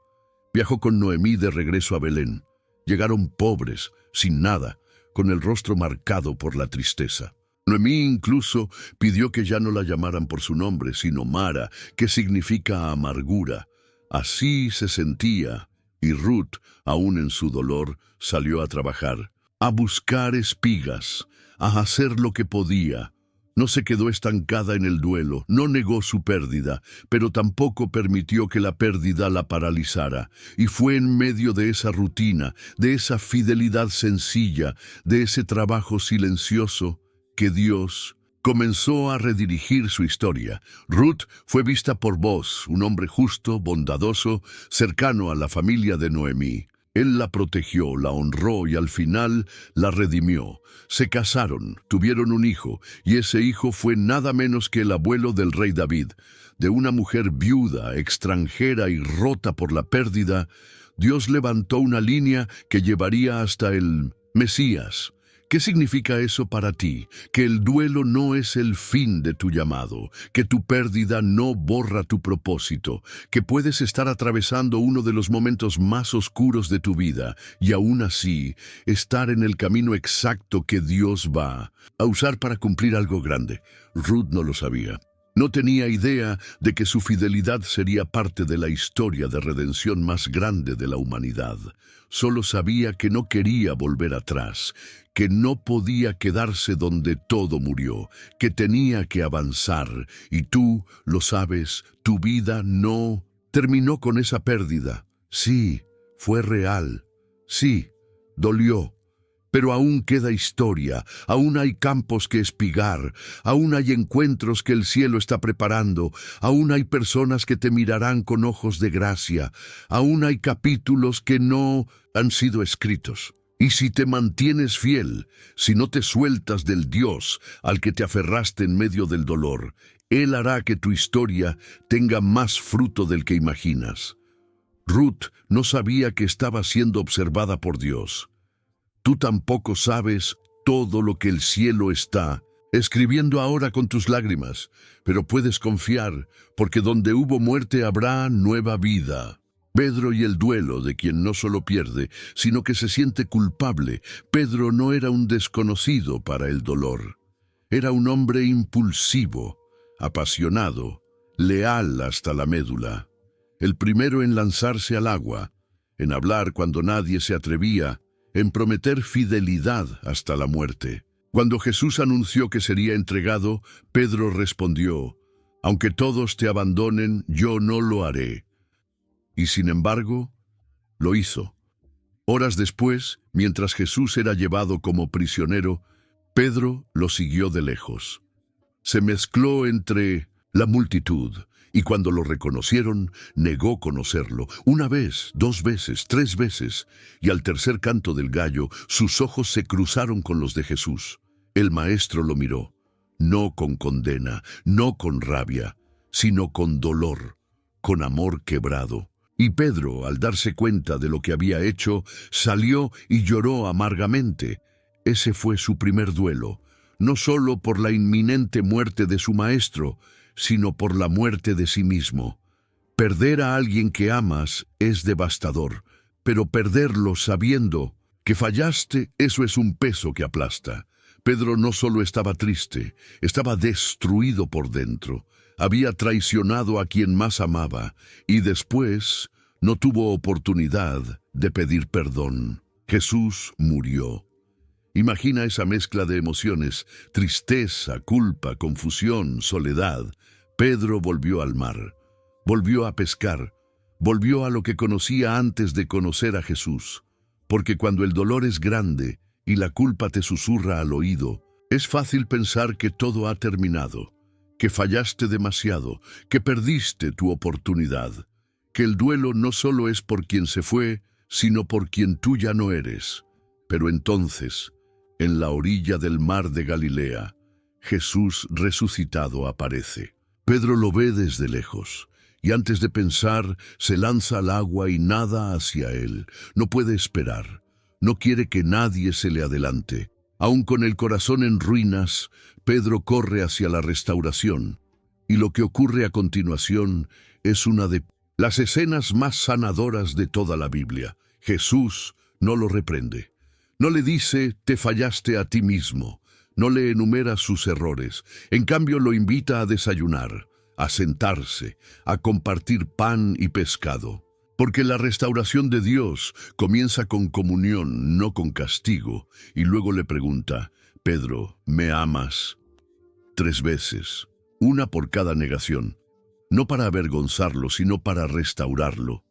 Viajó con Noemí de regreso a Belén. Llegaron pobres, sin nada, con el rostro marcado por la tristeza. Noemí incluso pidió que ya no la llamaran por su nombre, sino Mara, que significa amargura. Así se sentía, y Ruth, aún en su dolor, salió a trabajar, a buscar espigas, a hacer lo que podía. No se quedó estancada en el duelo, no negó su pérdida, pero tampoco permitió que la pérdida la paralizara. Y fue en medio de esa rutina, de esa fidelidad sencilla, de ese trabajo silencioso, que Dios comenzó a redirigir su historia. Ruth fue vista por Boaz, un hombre justo, bondadoso, cercano a la familia de Noemí. Él la protegió, la honró y al final la redimió. Se casaron, tuvieron un hijo, y ese hijo fue nada menos que el abuelo del rey David. De una mujer viuda, extranjera y rota por la pérdida, Dios levantó una línea que llevaría hasta el Mesías. ¿Qué significa eso para ti? Que el duelo no es el fin de tu llamado, que tu pérdida no borra tu propósito, que puedes estar atravesando uno de los momentos más oscuros de tu vida y aún así estar en el camino exacto que Dios va a usar para cumplir algo grande. Ruth no lo sabía. No tenía idea de que su fidelidad sería parte de la historia de redención más grande de la humanidad. Solo sabía que no quería volver atrás, que no podía quedarse donde todo murió, que tenía que avanzar. Y tú, lo sabes, tu vida no terminó con esa pérdida. Sí, fue real. Sí, dolió. Pero aún queda historia, aún hay campos que espigar, aún hay encuentros que el cielo está preparando, aún hay personas que te mirarán con ojos de gracia, aún hay capítulos que no han sido escritos. Y si te mantienes fiel, si no te sueltas del Dios al que te aferraste en medio del dolor, Él hará que tu historia tenga más fruto del que imaginas. Ruth no sabía que estaba siendo observada por Dios. Tú tampoco sabes todo lo que el cielo está escribiendo ahora con tus lágrimas, pero puedes confiar, porque donde hubo muerte habrá nueva vida. Pedro y el duelo de quien no solo pierde, sino que se siente culpable. Pedro no era un desconocido para el dolor. Era un hombre impulsivo, apasionado, leal hasta la médula. El primero en lanzarse al agua, en hablar cuando nadie se atrevía, en prometer fidelidad hasta la muerte. Cuando Jesús anunció que sería entregado, Pedro respondió, «Aunque todos te abandonen, yo no lo haré». Y sin embargo, lo hizo. Horas después, mientras Jesús era llevado como prisionero, Pedro lo siguió de lejos. Se mezcló entre la multitud, y cuando lo reconocieron, negó conocerlo. Una vez, 2 veces, 3 veces, y al tercer canto del gallo, sus ojos se cruzaron con los de Jesús. El maestro lo miró, no con condena, no con rabia, sino con dolor, con amor quebrado. Y Pedro, al darse cuenta de lo que había hecho, salió y lloró amargamente. Ese fue su primer duelo, no solo por la inminente muerte de su maestro, sino por la muerte de sí mismo. Perder a alguien que amas es devastador, pero perderlo sabiendo que fallaste, eso es un peso que aplasta. Pedro no solo estaba triste, estaba destruido por dentro. Había traicionado a quien más amaba, y después no tuvo oportunidad de pedir perdón. Jesús murió. Imagina esa mezcla de emociones, tristeza, culpa, confusión, soledad. Pedro volvió al mar, volvió a pescar, Volvió a lo que conocía antes de conocer a Jesús. Porque cuando el dolor es grande y la culpa te susurra al oído, es fácil pensar que todo ha terminado, que fallaste demasiado, que perdiste tu oportunidad, que el duelo no solo es por quien se fue, sino por quien tú ya no eres. Pero entonces, en la orilla del mar de Galilea, Jesús resucitado aparece. Pedro lo ve desde lejos, y antes de pensar, se lanza al agua y nada hacia él. No puede esperar, no quiere que nadie se le adelante. Aún con el corazón en ruinas, Pedro corre hacia la restauración, y lo que ocurre a continuación es una de las escenas más sanadoras de toda la Biblia. Jesús no lo reprende, no le dice, te fallaste a ti mismo, no le enumera sus errores, en cambio lo invita a desayunar, a sentarse, a compartir pan y pescado. Porque la restauración de Dios comienza con comunión, no con castigo, y luego le pregunta, Pedro, ¿me amas? 3 veces, una por cada negación, no para avergonzarlo, sino para restaurarlo,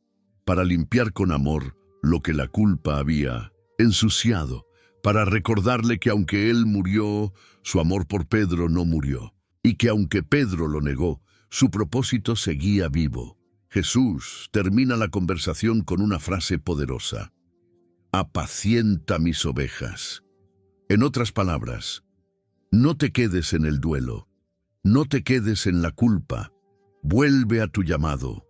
para limpiar con amor lo que la culpa había ensuciado, para recordarle que aunque él murió, su amor por Pedro no murió, y que aunque Pedro lo negó, su propósito seguía vivo. Jesús termina la conversación con una frase poderosa: apacienta mis ovejas. En otras palabras, no te quedes en el duelo, no te quedes en la culpa, vuelve a tu llamado,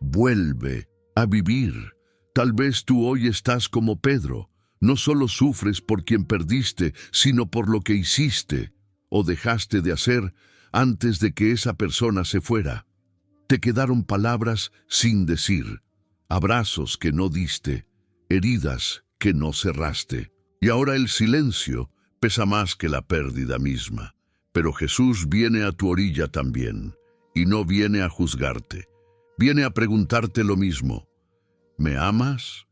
vuelve a vivir. Tal vez tú hoy estás como Pedro, no solo sufres por quien perdiste, sino por lo que hiciste o dejaste de hacer antes de que esa persona se fuera. Te quedaron palabras sin decir, abrazos que no diste, heridas que no cerraste. Y ahora el silencio pesa más que la pérdida misma. Pero Jesús viene a tu orilla también, y no viene a juzgarte. Viene a preguntarte lo mismo: ¿me amas?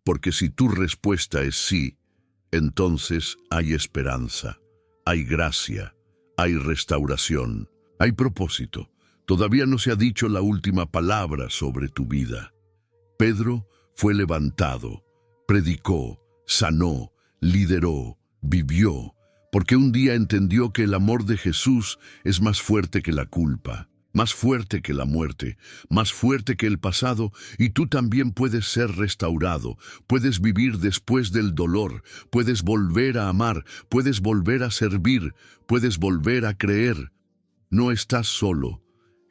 Porque si tu respuesta es sí, entonces hay esperanza, hay gracia, hay restauración, hay propósito. Todavía no se ha dicho la última palabra sobre tu vida. Pedro fue levantado, predicó, sanó, lideró, vivió, porque un día entendió que el amor de Jesús es más fuerte que la culpa, más fuerte que la muerte, más fuerte que el pasado, y tú también puedes ser restaurado, puedes vivir después del dolor, puedes volver a amar, puedes volver a servir, puedes volver a creer. No estás solo.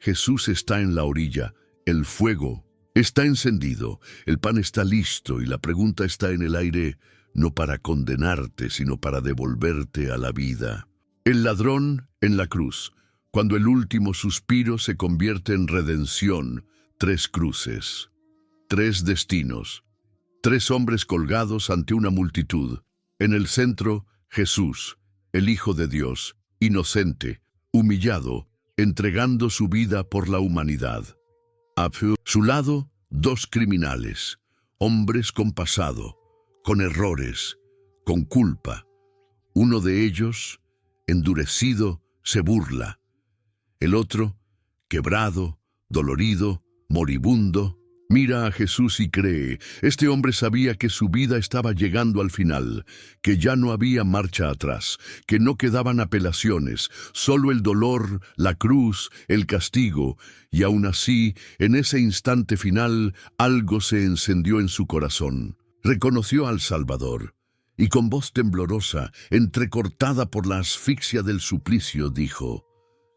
Jesús está en la orilla, el fuego está encendido, el pan está listo y la pregunta está en el aire, no para condenarte, sino para devolverte a la vida. El ladrón en la cruz, cuando el último suspiro se convierte en redención, 3 cruces, 3 destinos, 3 hombres colgados ante una multitud. En el centro, Jesús, el Hijo de Dios, inocente, humillado, entregando su vida por la humanidad. A su lado, 2 criminales, hombres con pasado, con errores, con culpa. Uno de ellos, endurecido, se burla. El otro, quebrado, dolorido, moribundo, mira a Jesús y cree. Este hombre sabía que su vida estaba llegando al final, que ya no había marcha atrás, que no quedaban apelaciones, solo el dolor, la cruz, el castigo, y aún así, en ese instante final, algo se encendió en su corazón. Reconoció al Salvador, y con voz temblorosa, entrecortada por la asfixia del suplicio, dijo: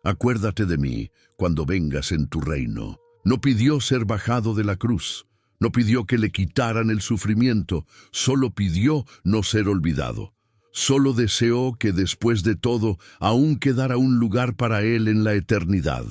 acuérdate de mí cuando vengas en tu reino. No pidió ser bajado de la cruz, no pidió que le quitaran el sufrimiento, solo pidió no ser olvidado. Solo deseó que después de todo aún quedara un lugar para él en la eternidad.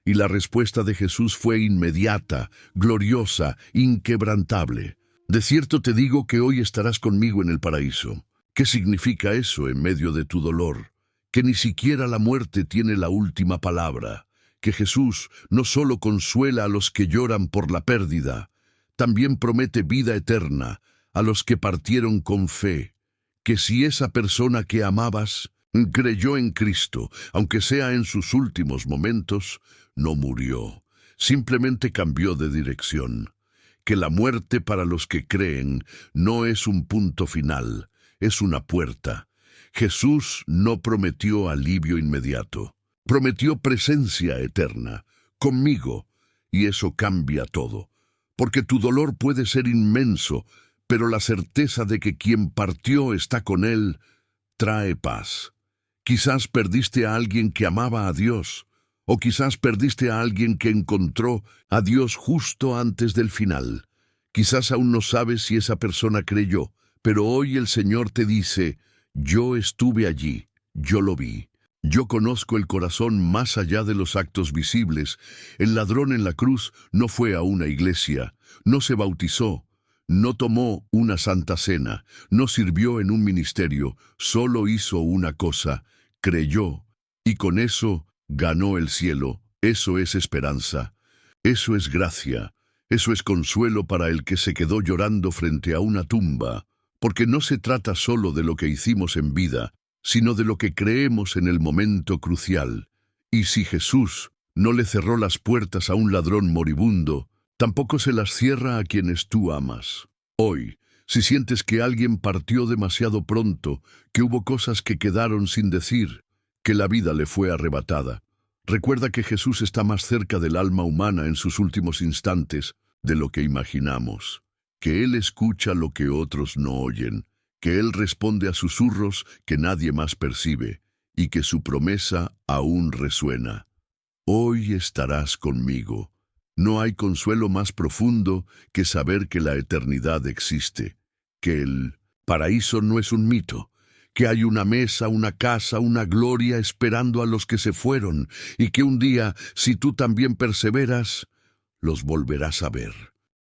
Y la respuesta de Jesús fue inmediata, gloriosa, inquebrantable. De cierto te digo que hoy estarás conmigo en el paraíso. ¿Qué significa eso en medio de tu dolor? Que ni siquiera la muerte tiene la última palabra. Que Jesús no solo consuela a los que lloran por la pérdida, también promete vida eterna a los que partieron con fe. Que si esa persona que amabas creyó en Cristo, aunque sea en sus últimos momentos, no murió, simplemente cambió de dirección. que la muerte para los que creen no es un punto final, es una puerta. Jesús no prometió alivio inmediato, prometió presencia eterna, conmigo, y eso cambia todo, porque tu dolor puede ser inmenso, pero la certeza de que quien partió está con él trae paz. Quizás perdiste a alguien que amaba a Dios, o quizás perdiste a alguien que encontró a Dios justo antes del final. Quizás aún no sabes si esa persona creyó, pero hoy el Señor te dice, yo estuve allí, yo lo vi. Yo conozco el corazón más allá de los actos visibles. El ladrón en la cruz no fue a una iglesia, no se bautizó, no tomó una santa cena, no sirvió en un ministerio, solo hizo una cosa, creyó, y con eso ganó el cielo. Eso es esperanza, eso es gracia, eso es consuelo para el que se quedó llorando frente a una tumba, porque no se trata solo de lo que hicimos en vida, sino de lo que creemos en el momento crucial. Y si Jesús no le cerró las puertas a un ladrón moribundo, tampoco se las cierra a quienes tú amas. Hoy, si sientes que alguien partió demasiado pronto, que hubo cosas que quedaron sin decir, que la vida le fue arrebatada, recuerda que Jesús está más cerca del alma humana en sus últimos instantes de lo que imaginamos, que Él escucha lo que otros no oyen, que Él responde a susurros que nadie más percibe, y que su promesa aún resuena. Hoy estarás conmigo. No hay consuelo más profundo que saber que la eternidad existe, que el paraíso no es un mito, que hay una mesa, una casa, una gloria esperando a los que se fueron, y que un día, si tú también perseveras, los volverás a ver.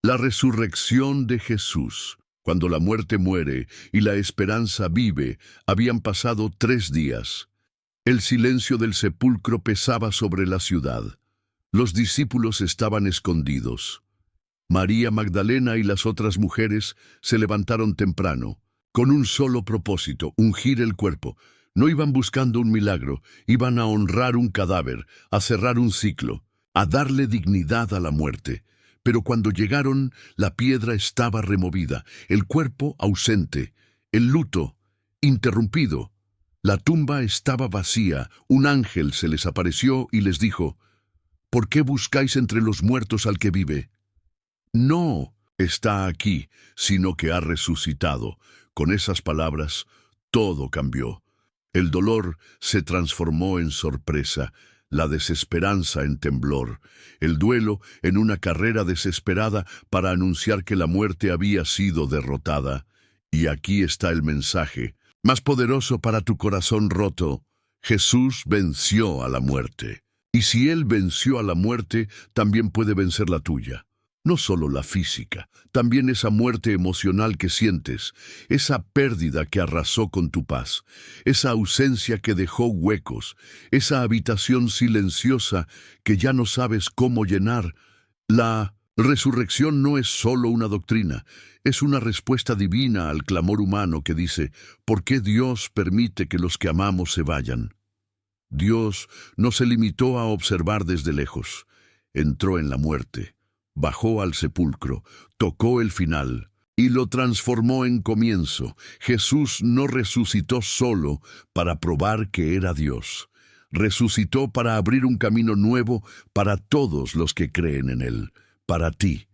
La resurrección de Jesús. Cuando la muerte muere y la esperanza vive, habían pasado 3 días. El silencio del sepulcro pesaba sobre la ciudad. Los discípulos estaban escondidos. María Magdalena y las otras mujeres se levantaron temprano, con un solo propósito, ungir el cuerpo. No iban buscando un milagro, iban a honrar un cadáver, a cerrar un ciclo, a darle dignidad a la muerte. Pero cuando llegaron, la piedra estaba removida, el cuerpo ausente, el luto interrumpido. La tumba estaba vacía, un ángel se les apareció y les dijo, ¿por qué buscáis entre los muertos al que vive? No está aquí, sino que ha resucitado. Con esas palabras, todo cambió. El dolor se transformó en sorpresa, la desesperanza en temblor, el duelo en una carrera desesperada para anunciar que la muerte había sido derrotada. Y aquí está el mensaje, más poderoso para tu corazón roto. Jesús venció a la muerte. Y si Él venció a la muerte, también puede vencer la tuya. No solo la física, también esa muerte emocional que sientes, esa pérdida que arrasó con tu paz, esa ausencia que dejó huecos, esa habitación silenciosa que ya no sabes cómo llenar. La resurrección no es solo una doctrina, es una respuesta divina al clamor humano que dice, ¿por qué Dios permite que los que amamos se vayan? Dios no se limitó a observar desde lejos, entró en la muerte. Bajó al sepulcro, tocó el final y lo transformó en comienzo. Jesús no resucitó solo para probar que era Dios. Resucitó para abrir un camino nuevo para todos los que creen en Él, para ti,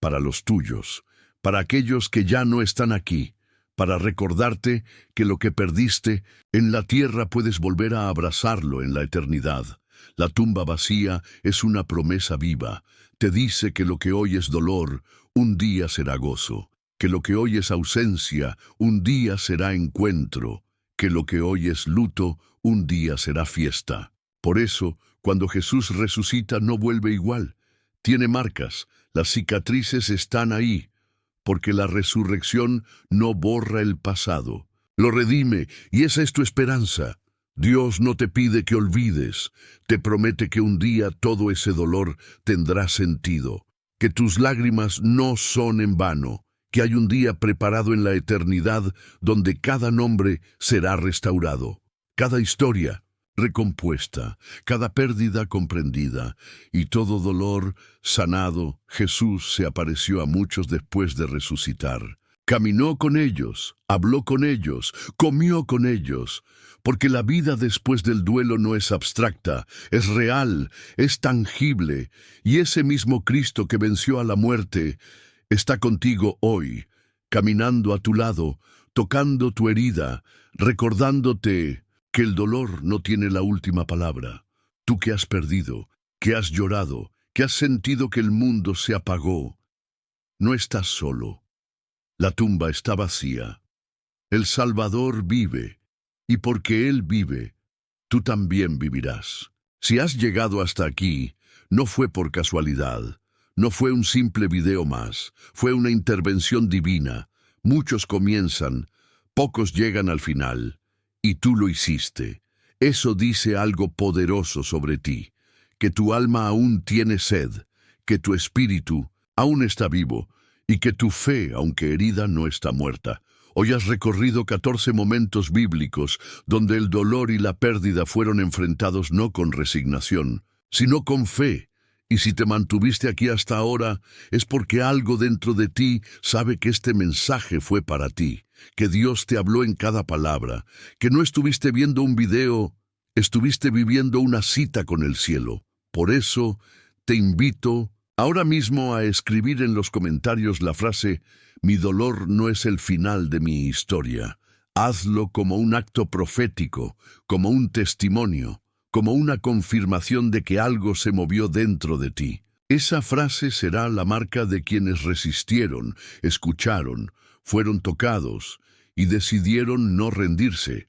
para los tuyos, para aquellos que ya no están aquí, para recordarte que lo que perdiste en la tierra puedes volver a abrazarlo en la eternidad. La tumba vacía es una promesa viva. Te dice que lo que hoy es dolor, un día será gozo, que lo que hoy es ausencia, un día será encuentro, que lo que hoy es luto, un día será fiesta. Por eso, cuando Jesús resucita no vuelve igual. Tiene marcas, las cicatrices están ahí, porque la resurrección no borra el pasado. Lo redime, y esa es tu esperanza. Dios no te pide que olvides, te promete que un día todo ese dolor tendrá sentido, que tus lágrimas no son en vano, que hay un día preparado en la eternidad donde cada nombre será restaurado, cada historia, recompuesta, cada pérdida comprendida y todo dolor sanado. Jesús se apareció a muchos después de resucitar. Caminó con ellos, habló con ellos, comió con ellos, porque la vida después del duelo no es abstracta, es real, es tangible, y ese mismo Cristo que venció a la muerte está contigo hoy, caminando a tu lado, tocando tu herida, recordándote que el dolor no tiene la última palabra. Tú que has perdido, que has llorado, que has sentido que el mundo se apagó, no estás solo. La tumba está vacía. El Salvador vive, y porque Él vive, tú también vivirás. Si has llegado hasta aquí, no fue por casualidad, no fue un simple video más, fue una intervención divina. Muchos comienzan, pocos llegan al final, y tú lo hiciste. Eso dice algo poderoso sobre ti, que tu alma aún tiene sed, que tu espíritu aún está vivo, y que tu fe, aunque herida, no está muerta. Hoy has recorrido 14 momentos bíblicos donde el dolor y la pérdida fueron enfrentados no con resignación, sino con fe. Y si te mantuviste aquí hasta ahora, es porque algo dentro de ti sabe que este mensaje fue para ti, que Dios te habló en cada palabra, que no estuviste viendo un video, estuviste viviendo una cita con el cielo. Por eso, te invito ahora mismo a escribir en los comentarios la frase: mi dolor no es el final de mi historia. Hazlo como un acto profético, como un testimonio, como una confirmación de que algo se movió dentro de ti. Esa frase será la marca de quienes resistieron, escucharon, fueron tocados y decidieron no rendirse.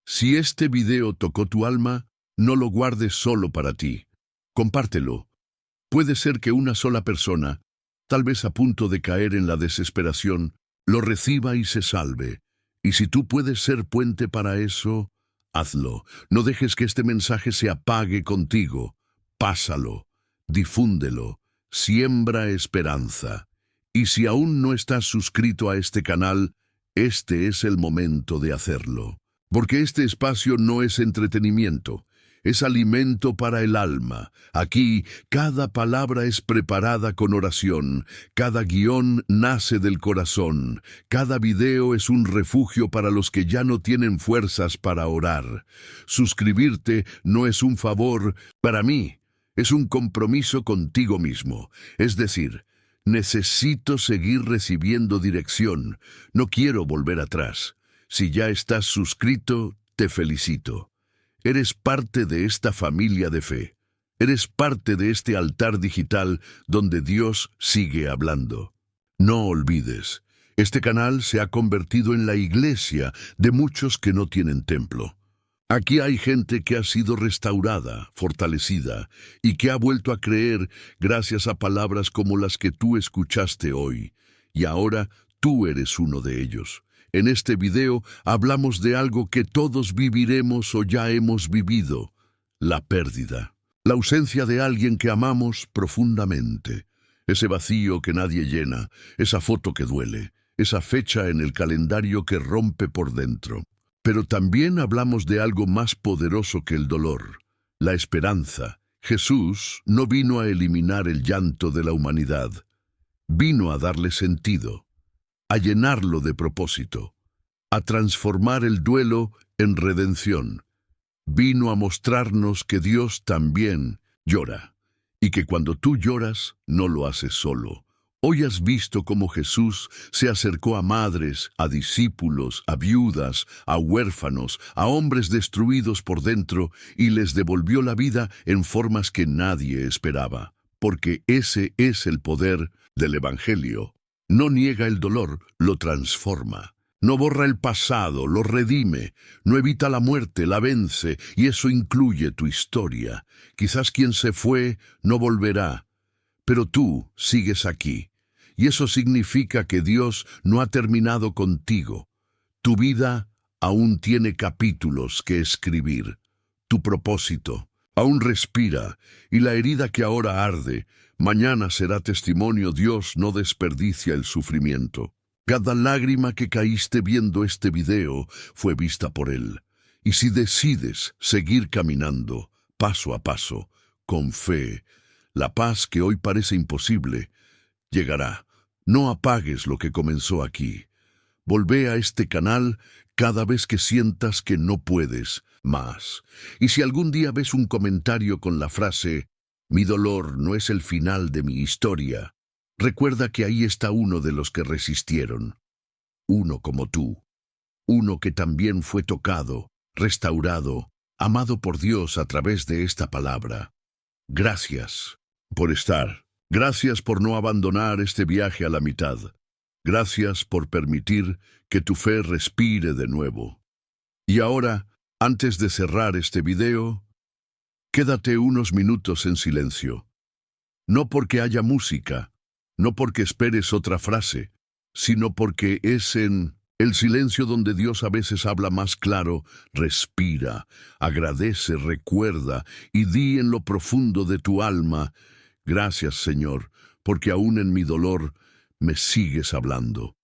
Si este video tocó tu alma, no lo guardes solo para ti. Compártelo. Puede ser que una sola persona, tal vez a punto de caer en la desesperación, lo reciba y se salve. Y si tú puedes ser puente para eso, hazlo. No dejes que este mensaje se apague contigo. Pásalo, difúndelo, siembra esperanza. Y si aún no estás suscrito a este canal, este es el momento de hacerlo. Porque este espacio no es entretenimiento. Es alimento para el alma. Aquí cada palabra es preparada con oración, cada guión nace del corazón, cada video es un refugio para los que ya no tienen fuerzas para orar. Suscribirte no es un favor para mí, es un compromiso contigo mismo. Es decir, necesito seguir recibiendo dirección, no quiero volver atrás. Si ya estás suscrito, te felicito. Eres parte de esta familia de fe. Eres parte de este altar digital donde Dios sigue hablando. No olvides, este canal se ha convertido en la iglesia de muchos que no tienen templo. Aquí hay gente que ha sido restaurada, fortalecida, y que ha vuelto a creer gracias a palabras como las que tú escuchaste hoy. Y ahora tú eres uno de ellos. En este video hablamos de algo que todos viviremos o ya hemos vivido: la pérdida. La ausencia de alguien que amamos profundamente. Ese vacío que nadie llena, esa foto que duele, esa fecha en el calendario que rompe por dentro. Pero también hablamos de algo más poderoso que el dolor: la esperanza. Jesús no vino a eliminar el llanto de la humanidad. Vino a darle sentido, a llenarlo de propósito, a transformar el duelo en redención. Vino a mostrarnos que Dios también llora, y que cuando tú lloras, no lo haces solo. Hoy has visto cómo Jesús se acercó a madres, a discípulos, a viudas, a huérfanos, a hombres destruidos por dentro, y les devolvió la vida en formas que nadie esperaba, porque ese es el poder del Evangelio. No niega el dolor, lo transforma. No borra el pasado, lo redime. No evita la muerte, la vence, y eso incluye tu historia. Quizás quien se fue no volverá, pero tú sigues aquí. Y eso significa que Dios no ha terminado contigo. Tu vida aún tiene capítulos que escribir. Tu propósito aún respira, y la herida que ahora arde, mañana será testimonio. Dios no desperdicia el sufrimiento. Cada lágrima que caíste viendo este video fue vista por Él. Y si decides seguir caminando, paso a paso, con fe, la paz que hoy parece imposible, llegará. No apagues lo que comenzó aquí. Volvé a este canal cada vez que sientas que no puedes más. Y si algún día ves un comentario con la frase «Mi dolor no es el final de mi historia», recuerda que ahí está uno de los que resistieron. Uno como tú. Uno que también fue tocado, restaurado, amado por Dios a través de esta palabra. Gracias por estar. Gracias por no abandonar este viaje a la mitad. Gracias por permitir que tu fe respire de nuevo. Y ahora, antes de cerrar este video, quédate unos minutos en silencio. No porque haya música, no porque esperes otra frase, sino porque es en el silencio donde Dios a veces habla más claro. Respira, agradece, recuerda y di en lo profundo de tu alma: gracias, Señor, porque aún en mi dolor me sigues hablando.